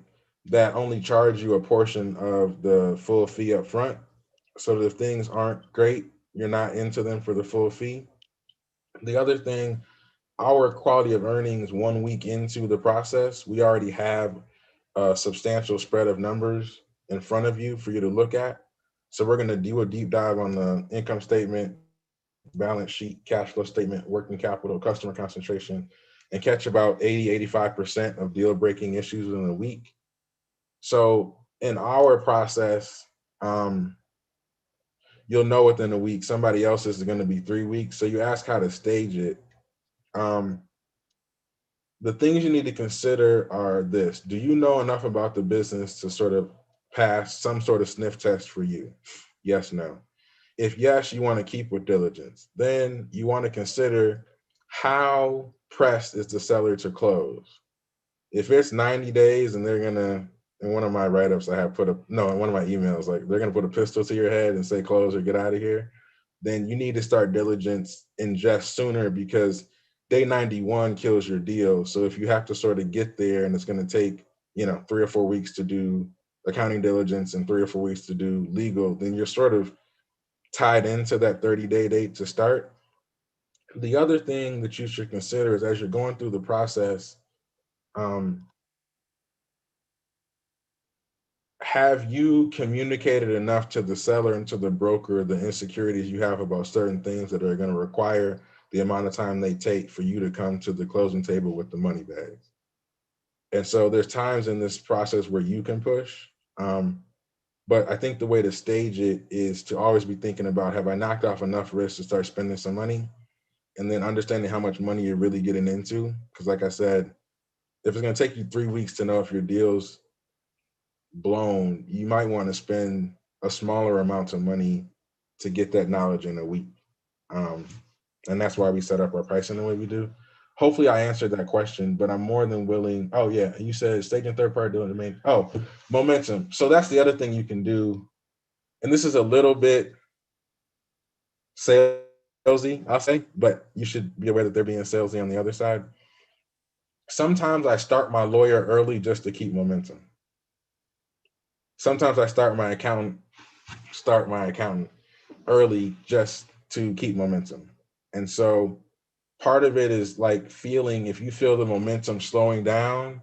[SPEAKER 2] that only charge you a portion of the full fee up front. So that if things aren't great, you're not into them for the full fee. The other thing, our quality of earnings 1 week into the process, we already have a substantial spread of numbers in front of you for you to look at. So we're going to do a deep dive on the income statement, balance sheet, cash flow statement, working capital, customer concentration, and catch about 80, 85% of deal breaking issues in a week. So in our process, you'll know within a week. Somebody else's is going to be 3 weeks. So you ask how to stage it. The things you need to consider are this. Do you know enough about the business to sort of pass some sort of sniff test for you? Yes, no. If yes, you want to keep with diligence. Then you want to consider, how pressed is the seller to close? If it's 90 days and they're going to, in one of my write-ups, in one of my emails, like they're going to put a pistol to your head and say, close or get out of here, then you need to start diligence in just sooner, because day 91 kills your deal. So if you have to sort of get there and it's going to take, 3 or 4 weeks to do accounting diligence and 3 or 4 weeks to do legal, then you're sort of tied into that 30-day date to start. The other thing that you should consider is as you're going through the process, have you communicated enough to the seller and to the broker the insecurities you have about certain things that are going to require the amount of time they take for you to come to the closing table with the money bags? And so there's times in this process where you can push, but I think the way to stage it is to always be thinking about, have I knocked off enough risk to start spending some money? And then understanding how much money you're really getting into. Because like I said, if it's going to take you 3 weeks to know if your deal's blown, you might want to spend a smaller amount of money to get that knowledge in a week. And that's why we set up our pricing the way we do. Hopefully I answered that question, but I'm more than willing. Oh yeah, you said staging third-party doing the main. Oh, momentum. So that's the other thing you can do. And this is a little bit salesy, I'll say, but you should be aware that they're being salesy on the other side. Sometimes I start my lawyer early just to keep momentum. Sometimes I start my accountant early just to keep momentum. And so part of it is like feeling, if you feel the momentum slowing down,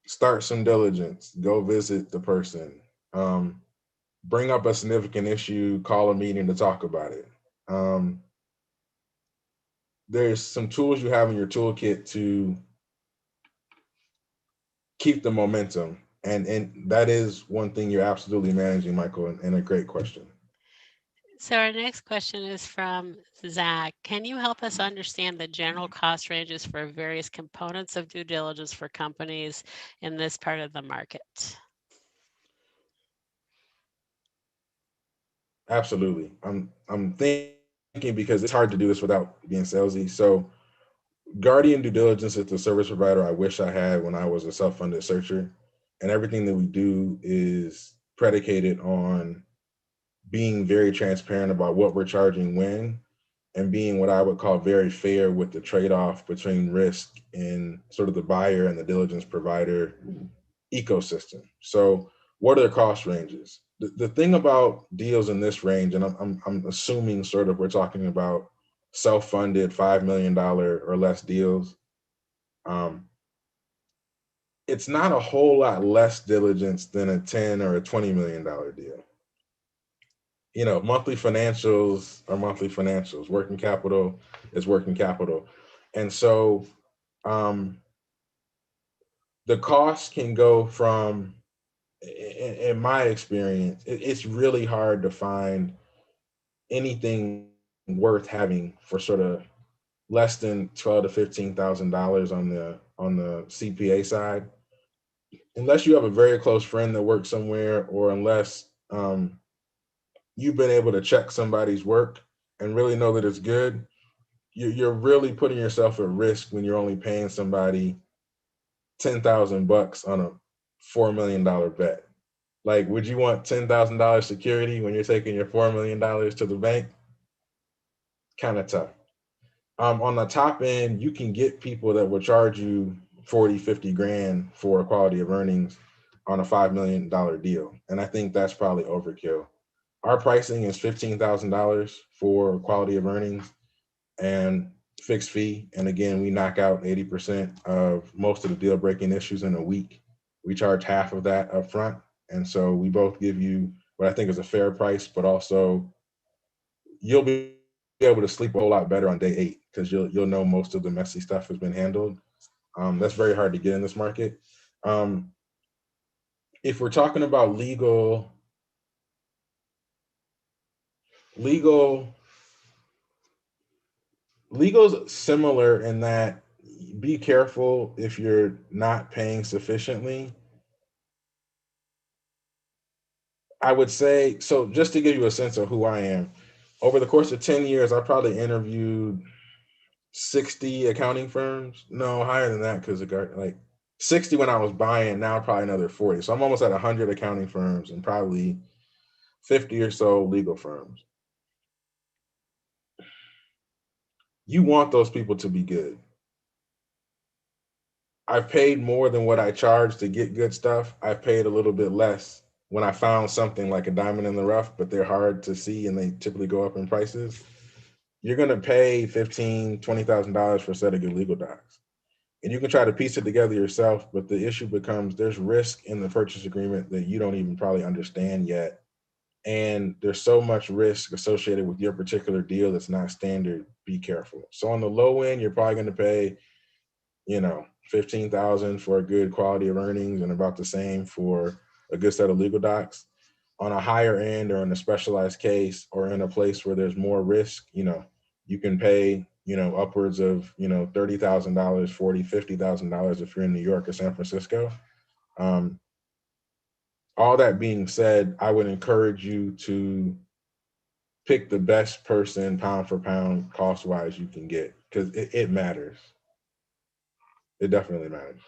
[SPEAKER 2] start some diligence, go visit the person, bring up a significant issue, call a meeting to talk about it. There's some tools you have in your toolkit to keep the momentum. And that is one thing you're absolutely managing, Michael, and a great question.
[SPEAKER 1] So our next question is from Zach. Can you help us understand the general cost ranges for various components of due diligence for companies in this part of the market?
[SPEAKER 2] Absolutely. I'm thinking because it's hard to do this without being salesy. So Guardian Due Diligence is the service provider I wish I had when I was a self-funded searcher. And everything that we do is predicated on being very transparent about what we're charging when, and being what I would call very fair with the trade-off between risk and sort of the buyer and the diligence provider ecosystem. So what are the cost ranges? The thing about deals in this range, and I'm assuming sort of we're talking about self-funded $5 million or less deals, it's not a whole lot less diligence than a $10 or a $20 million deal. You know, monthly financials are monthly financials. Working capital is working capital. And so the cost can go from, in my experience, it's really hard to find anything worth having for sort of less than $12,000 to $15,000 on the CPA side, unless you have a very close friend that works somewhere, or unless you've been able to check somebody's work and really know that it's good. You're really putting yourself at risk when you're only paying somebody $10,000 on a $4 million bet. Like, would you want $10,000 security when you're taking your $4 million to the bank? Kind of tough. On the top end, you can get people that will charge you 40, 50 grand for quality of earnings on a $5 million deal. And I think that's probably overkill. Our pricing is $15,000 for quality of earnings and fixed fee. And again, we knock out 80% of most of the deal breaking issues in a week. We charge half of that up front. And so we both give you what I think is a fair price, but also you'll be able to sleep a whole lot better on day 8 because you'll know most of the messy stuff has been handled. That's very hard to get in this market. If we're talking about legal's similar in that be careful if you're not paying sufficiently. I would say, so just to give you a sense of who I am, over the course of 10 years, I probably interviewed 60 accounting firms. No, higher than that, because like 60 when I was buying, now probably another 40. So I'm almost at 100 accounting firms and probably 50 or so legal firms. You want those people to be good. I've paid more than what I charged to get good stuff. I've paid a little bit less when I found something like a diamond in the rough, but they're hard to see and they typically go up in prices. You're going to pay $15,000, $20,000 for a set of good legal docs. And you can try to piece it together yourself, but the issue becomes there's risk in the purchase agreement that you don't even probably understand yet. And there's so much risk associated with your particular deal that's not standard. Be careful. So on the low end, you're probably going to pay, 15,000 for a good quality of earnings and about the same for a good set of legal docs. On a higher end or in a specialized case or in a place where there's more risk, you can pay, upwards of, $30,000, $40,000, $50,000 if you're in New York or San Francisco. All that being said, I would encourage you to pick the best person pound for pound cost-wise you can get, because it matters. It definitely matters.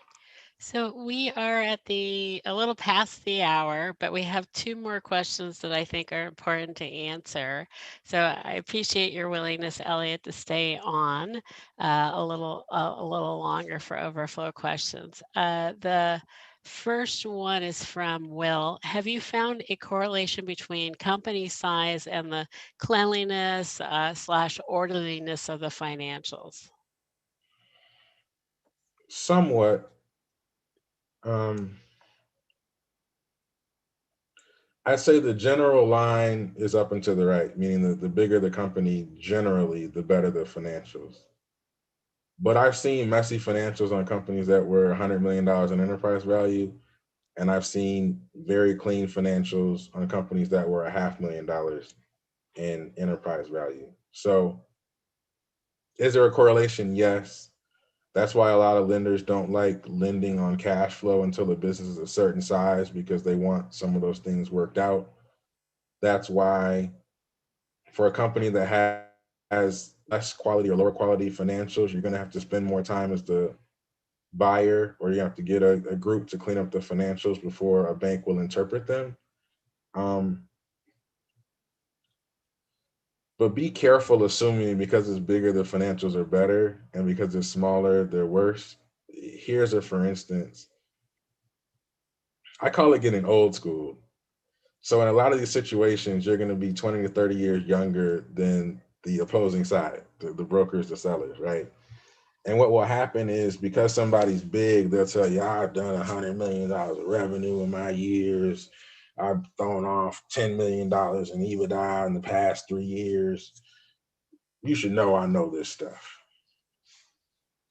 [SPEAKER 1] So we are at a little past the hour, but we have two more questions that I think are important to answer. So I appreciate your willingness, Elliott, to stay on a little longer for overflow questions. The first one is from Will. Have you found a correlation between company size and the cleanliness / orderliness of the financials?
[SPEAKER 2] Somewhat. I'd say the general line is up and to the right, meaning that the bigger the company, generally, the better the financials. But I've seen messy financials on companies that were $100 million in enterprise value, and I've seen very clean financials on companies that were $500,000 in enterprise value. So is there a correlation? Yes. That's why a lot of lenders don't like lending on cash flow until the business is a certain size, because they want some of those things worked out. That's why for a company that has less quality or lower quality financials, you're going to have to spend more time as the buyer, or you have to get a group to clean up the financials before a bank will interpret them. But be careful assuming because it's bigger, the financials are better, and because it's smaller, they're worse. Here's a for instance. I call it getting old school. So in a lot of these situations, you're going to be 20 to 30 years younger than the opposing side, the brokers, the sellers, right? And what will happen is, because somebody's big, they'll tell you, I've done $100 million of revenue in my years. I've thrown off $10 million in EBITDA in the past 3 years. You should know I know this stuff.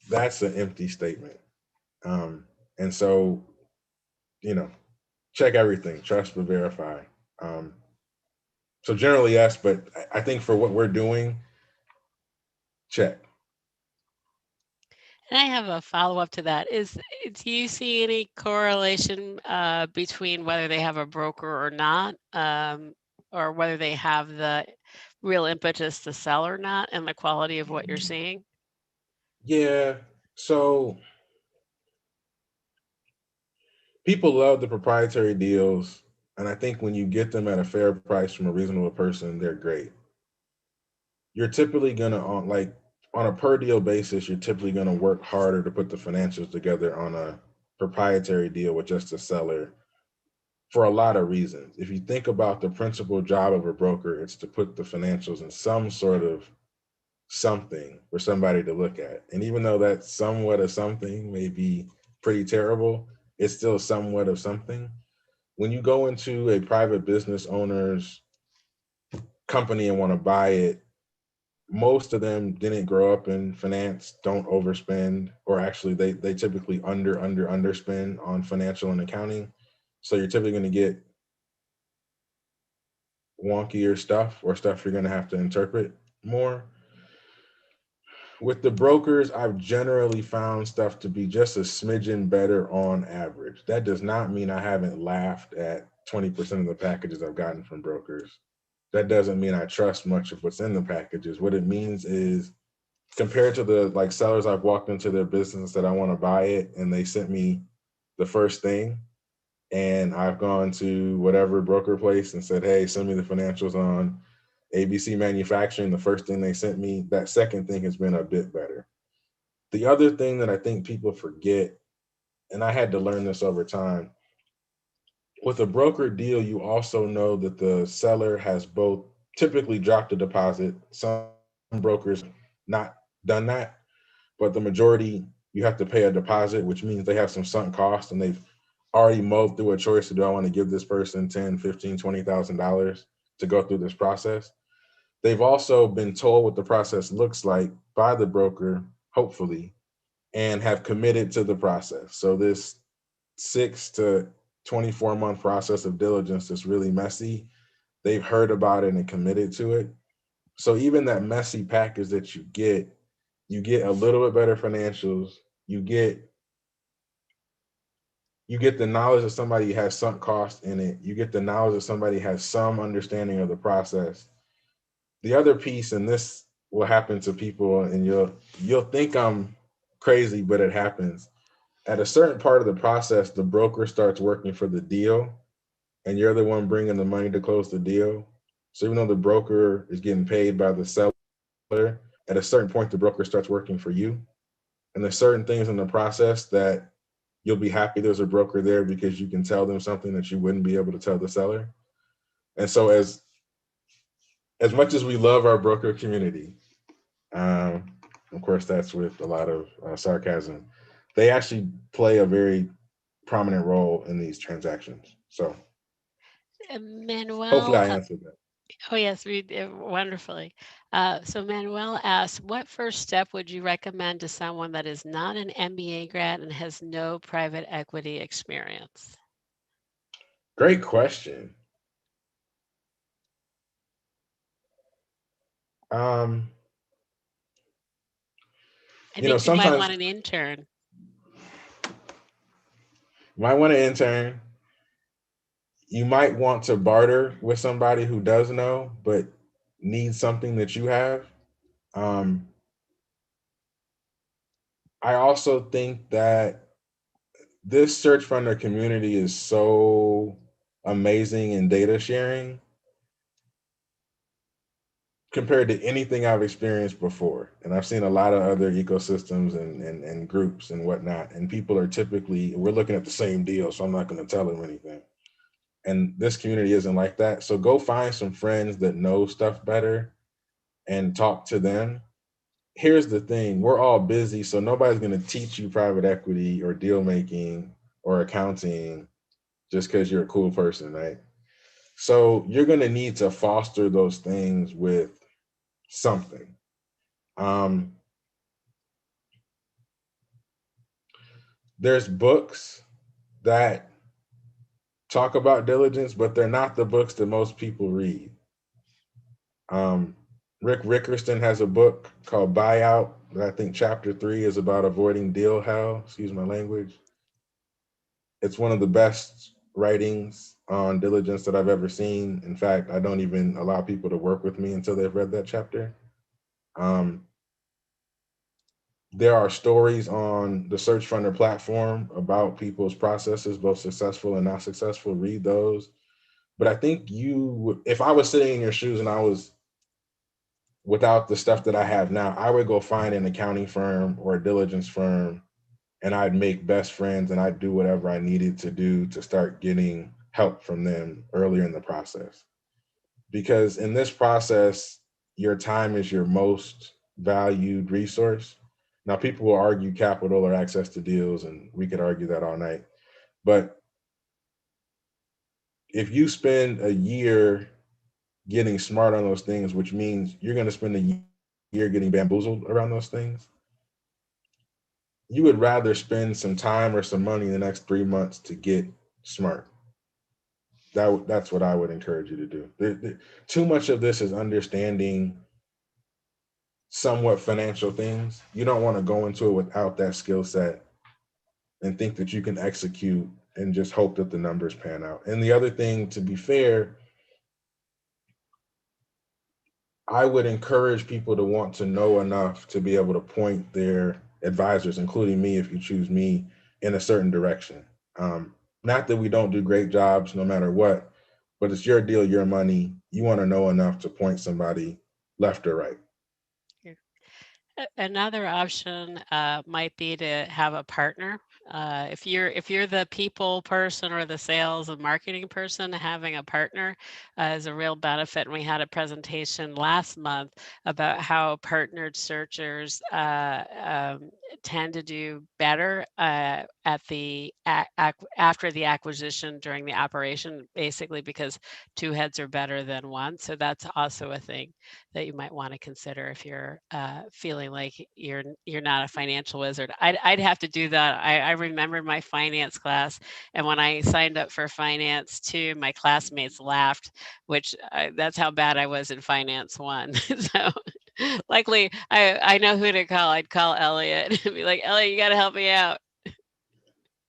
[SPEAKER 2] That's an empty statement. And so, check everything, trust but verify. So generally, yes, but I think for what we're doing, check.
[SPEAKER 1] And I have a follow-up to that. Do you see any correlation between whether they have a broker or not, or whether they have the real impetus to sell or not, and the quality of what you're seeing?
[SPEAKER 2] Yeah. So people love the proprietary deals, and I think when you get them at a fair price from a reasonable person, they're great. You're typically gonna on a per deal basis, you're typically gonna work harder to put the financials together on a proprietary deal with just a seller, for a lot of reasons. If you think about the principal job of a broker, it's to put the financials in some sort of something for somebody to look at. And even though that somewhat of something may be pretty terrible, it's still somewhat of something. When you go into a private business owner's company and want to buy it, most of them didn't grow up in finance, don't overspend, or actually they typically underspend on financial and accounting. So you're typically going to get wonkier stuff, or stuff you're going to have to interpret more. With the brokers, I've generally found stuff to be just a smidgen better on average. That does not mean I haven't laughed at 20% of the packages I've gotten from brokers. That doesn't mean I trust much of what's in the packages. What it means is, compared to the sellers I've walked into their business that I want to buy it, and they sent me the first thing, and I've gone to whatever broker place and said, hey, send me the financials on ABC Manufacturing, the first thing they sent me, that second thing has been a bit better. The other thing that I think people forget and I had to learn this over time. With a broker deal, you also know that the seller has both typically dropped a deposit. Some brokers not done that, but the majority, you have to pay a deposit, which means they have some sunk costs and they've already mulled through a choice. Do I want to give this person 10, 15, $20,000 to go through this process? They've also been told what the process looks like by the broker, hopefully, and have committed to the process. So this 6 to 24-month process of diligence is really messy. They've heard about it and committed to it. So even that messy package that you get a little bit better financials. You get the knowledge that somebody has sunk cost in it. You get the knowledge that somebody has some understanding of the process. The other piece, and this will happen to people, and you'll think I'm crazy, but it happens. At a certain part of the process, the broker starts working for the deal, and you're the one bringing the money to close the deal. So even though the broker is getting paid by the seller, at a certain point, the broker starts working for you. And there's certain things in the process that you'll be happy there's a broker there because you can tell them something that you wouldn't be able to tell the seller. And so as much as we love our broker community, of course, that's with a lot of sarcasm, they actually play a very prominent role in these transactions. So
[SPEAKER 1] Manuel,
[SPEAKER 2] hopefully I answered that.
[SPEAKER 1] Oh, yes, we did wonderfully. So Manuel asks, what first step would you recommend to someone that is not an MBA grad and has no private equity experience?
[SPEAKER 2] Great question.
[SPEAKER 1] I
[SPEAKER 2] You know,
[SPEAKER 1] think you might
[SPEAKER 2] sometimes
[SPEAKER 1] want an intern.
[SPEAKER 2] you might want an intern. You might want to barter with somebody who does know, but needs something that you have. Um, I also think that this search funder community is so amazing in data sharing compared to anything I've experienced before. And I've seen a lot of other ecosystems and groups and whatnot. And people are typically, we're looking at the same deal, so I'm not going to tell them anything. And this community isn't like that. So go find some friends that know stuff better and talk to them. Here's the thing, we're all busy, so nobody's going to teach you private equity or deal making or accounting just because you're a cool person, right? So you're going to need to foster those things with something. There's books that talk about diligence, but they're not the books that most people read. Rick Rickerston has a book called Buyout that I think chapter 3 is about avoiding deal hell. Excuse my language. It's one of the best writings on diligence that I've ever seen. In fact, I don't even allow people to work with me until they've read that chapter. There are stories on the Search Funder platform about people's processes, both successful and not successful. Read those. But I think if I was sitting in your shoes and I was without the stuff that I have now, I would go find an accounting firm or a diligence firm, and I'd make best friends and I'd do whatever I needed to do to start getting help from them earlier in the process. Because in this process, your time is your most valued resource. Now, people will argue capital or access to deals, and we could argue that all night. But if you spend a year getting smart on those things, which means you're going to spend a year getting bamboozled around those things, you would rather spend some time or some money in the next 3 months to get smart. That's what I would encourage you to do. Too much of this is understanding somewhat financial things. You don't want to go into it without that skill set and think that you can execute and just hope that the numbers pan out. And the other thing, to be fair, I would encourage people to want to know enough to be able to point their advisors, including me, if you choose me, in a certain direction. Not that we don't do great jobs no matter what, but it's your deal, your money. You want to know enough to point somebody left or right.
[SPEAKER 1] Another option might be to have a partner If you're the people person or the sales and marketing person, having a partner is a real benefit. And we had a presentation last month about how partnered searchers tend to do better at the after the acquisition during the operation, basically because two heads are better than one. So that's also a thing that you might want to consider if you're feeling like you're not a financial wizard. I'd have to do that. I remember my finance class, and when I signed up for finance 2, my classmates laughed, which that's how bad I was in finance 1. So luckily, I know who to call. I'd call Elliott and be like, Elliott, you got to help me out.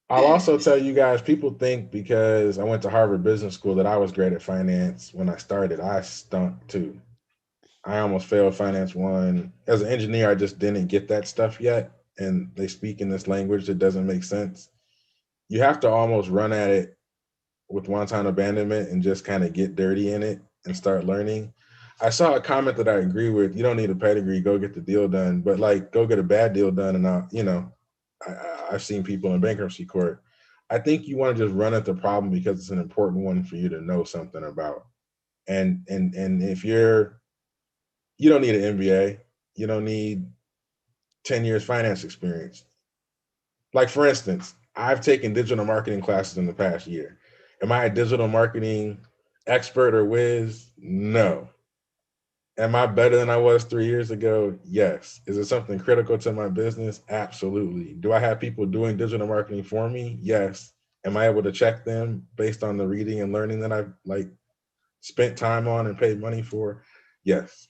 [SPEAKER 2] I'll also tell you guys, people think because I went to Harvard Business School that I was great at finance when I started. I stunk too. I almost failed finance 1. As an engineer, I just didn't get that stuff yet. And they speak in this language that doesn't make sense. You have to almost run at it with one-time abandonment and just kind of get dirty in it and start learning. I saw a comment that I agree with. You don't need a pedigree, go get the deal done. But like, go get a bad deal done. And I've seen people in bankruptcy court. I think you want to just run at the problem because it's an important one for you to know something about. And if you don't need an MBA, you don't need 10 years finance experience. Like for instance, I've taken digital marketing classes in the past year. Am I a digital marketing expert or whiz? No. Am I better than I was 3 years ago? Yes. Is it something critical to my business? Absolutely. Do I have people doing digital marketing for me? Yes. Am I able to check them based on the reading and learning that I've spent time on and paid money for? Yes.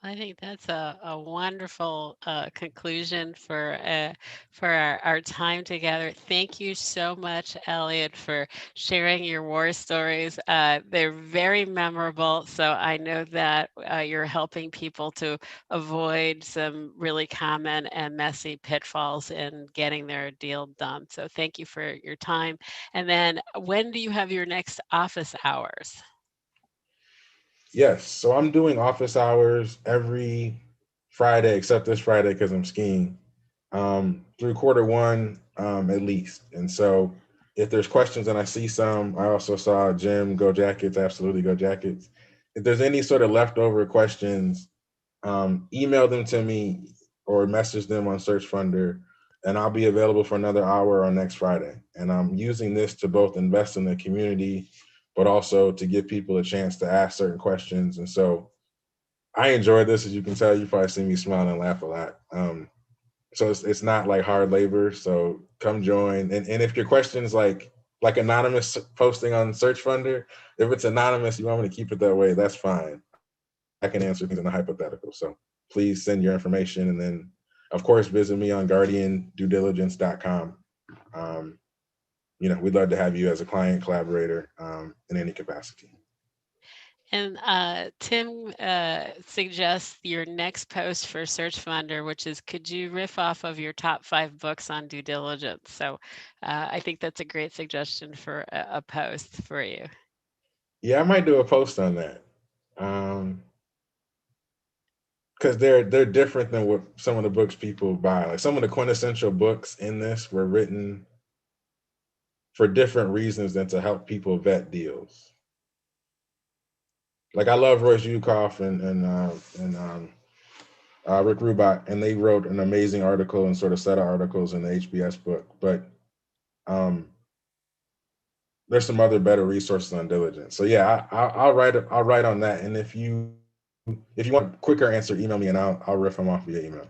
[SPEAKER 1] I think that's a wonderful conclusion for our time together. Thank you so much, Elliott, for sharing your war stories. They're very memorable, so I know that you're helping people to avoid some really common and messy pitfalls in getting their deal done. So thank you for your time. And then when do you have your next office hours?
[SPEAKER 2] Yes. So I'm doing office hours every Friday, except this Friday because I'm skiing, through Q1 at least. And so if there's questions and I see some, I also saw Jim, go Jackets, absolutely go Jackets. If there's any sort of leftover questions, email them to me or message them on Search Funder, and I'll be available for another hour on next Friday. And I'm using this to both invest in the community, but also to give people a chance to ask certain questions. And so I enjoy this. As you can tell, you probably see me smile and laugh a lot. So it's not like hard labor. So come join. And if your question's like anonymous posting on Search Funder, if it's anonymous, you want me to keep it that way, that's fine. I can answer things in the hypothetical. So please send your information. And then, of course, visit me on guardianduediligence.com. We'd love to have you as a client collaborator in any capacity.
[SPEAKER 1] And Tim suggests your next post for Search Funder, which is, could you riff off of your top 5 books on due diligence? So I think that's a great suggestion for a post for you.
[SPEAKER 2] Yeah, I might do a post on that. Because they're different than what some of the books people buy. Like some of the quintessential books in this were written for different reasons than to help people vet deals. Like I love Royce Yukoff and Rick Rubach, and they wrote an amazing article and sort of set of articles in the HBS book. But there's some other better resources on diligence. So yeah, I'll write on that. And if you want a quicker answer, email me and I'll riff them off via email.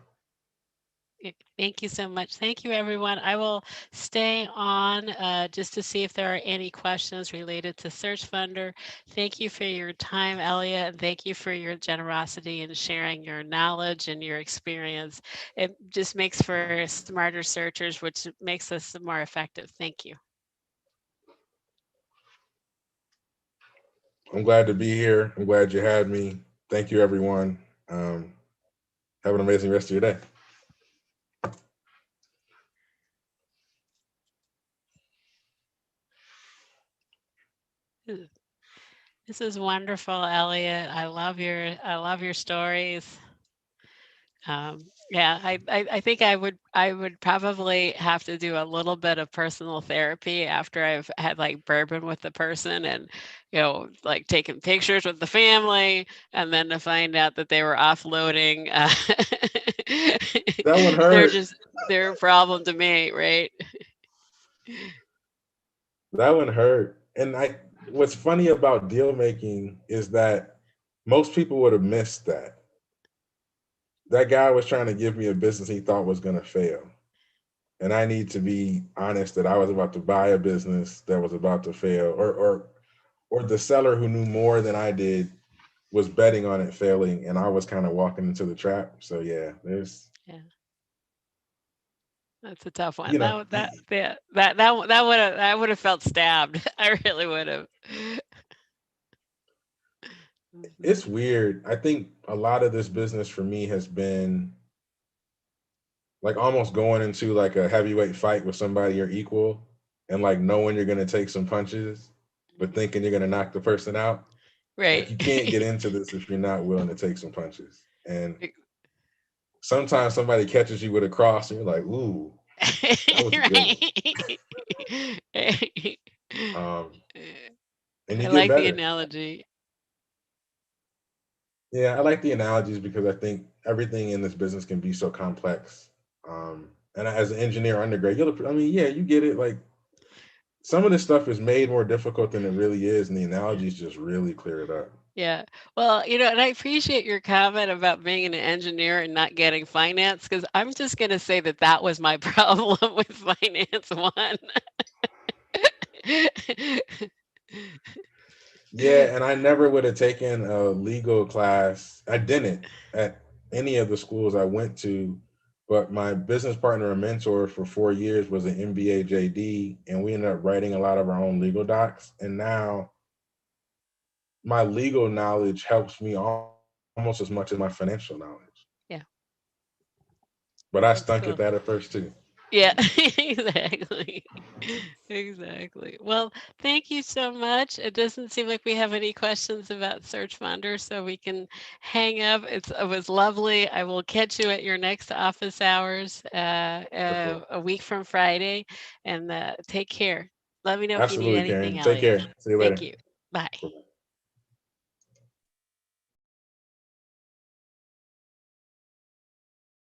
[SPEAKER 1] Thank you so much. Thank you, everyone. I will stay on just to see if there are any questions related to Search Funder. Thank you for your time, Elliott, and thank you for your generosity in sharing your knowledge and your experience. It just makes for smarter searchers, which makes us more effective. Thank you.
[SPEAKER 2] I'm glad to be here. I'm glad you had me. Thank you, everyone. Have an amazing rest of your day.
[SPEAKER 1] This is wonderful, Elliott. I love your stories. Yeah, I think I would probably have to do a little bit of personal therapy after I've had like bourbon with the person and, like taking pictures with the family, and then to find out that they were offloading
[SPEAKER 2] That one
[SPEAKER 1] they're
[SPEAKER 2] hurt.
[SPEAKER 1] just their problem to me, right?
[SPEAKER 2] That one hurt. And what's funny about deal making is that most people would have missed that. That guy was trying to give me a business he thought was going to fail. And I need to be honest that I was about to buy a business that was about to fail, or the seller who knew more than I did was betting on it failing, and I was kind of walking into the trap. So yeah,
[SPEAKER 1] That's a tough one.
[SPEAKER 2] you know,
[SPEAKER 1] That would have felt stabbed. I really would have.
[SPEAKER 2] it's weird. I think a lot of this business for me has been like almost going into like a heavyweight fight with somebody you're equal, and like knowing you're gonna take some punches, but thinking you're gonna knock the person out.
[SPEAKER 1] Right.
[SPEAKER 2] Like you can't get into this if you're not willing to take some punches. And sometimes somebody catches you with a cross and you're like, ooh, that was a good one. And you
[SPEAKER 1] I
[SPEAKER 2] get
[SPEAKER 1] like
[SPEAKER 2] better.
[SPEAKER 1] the analogy.
[SPEAKER 2] Yeah, I like the analogies because I think everything in this business can be so complex. And as an engineer undergrad, you get it. Like some of this stuff is made more difficult than it really is, and the analogies just really clear it up.
[SPEAKER 1] Yeah. Well, and I appreciate your comment about being an engineer and not getting finance, because I'm just going to say that was my problem with finance one.
[SPEAKER 2] Yeah, and I never would have taken a legal class. I didn't at any of the schools I went to, but my business partner and mentor for 4 years was an MBA JD, and we ended up writing a lot of our own legal docs. And now my legal knowledge helps me almost as much as my financial knowledge.
[SPEAKER 1] Yeah.
[SPEAKER 2] But I stunk at that at first too.
[SPEAKER 1] Yeah, exactly. Exactly. Well, thank you so much. It doesn't seem like we have any questions about Search Finder, so we can hang up. It was lovely. I will catch you at your next office hours a week from Friday, and take care. Let me know if you need
[SPEAKER 2] Absolutely,
[SPEAKER 1] anything,
[SPEAKER 2] Karen. Take
[SPEAKER 1] Elliott.
[SPEAKER 2] care. See you later.
[SPEAKER 1] Thank you. Bye.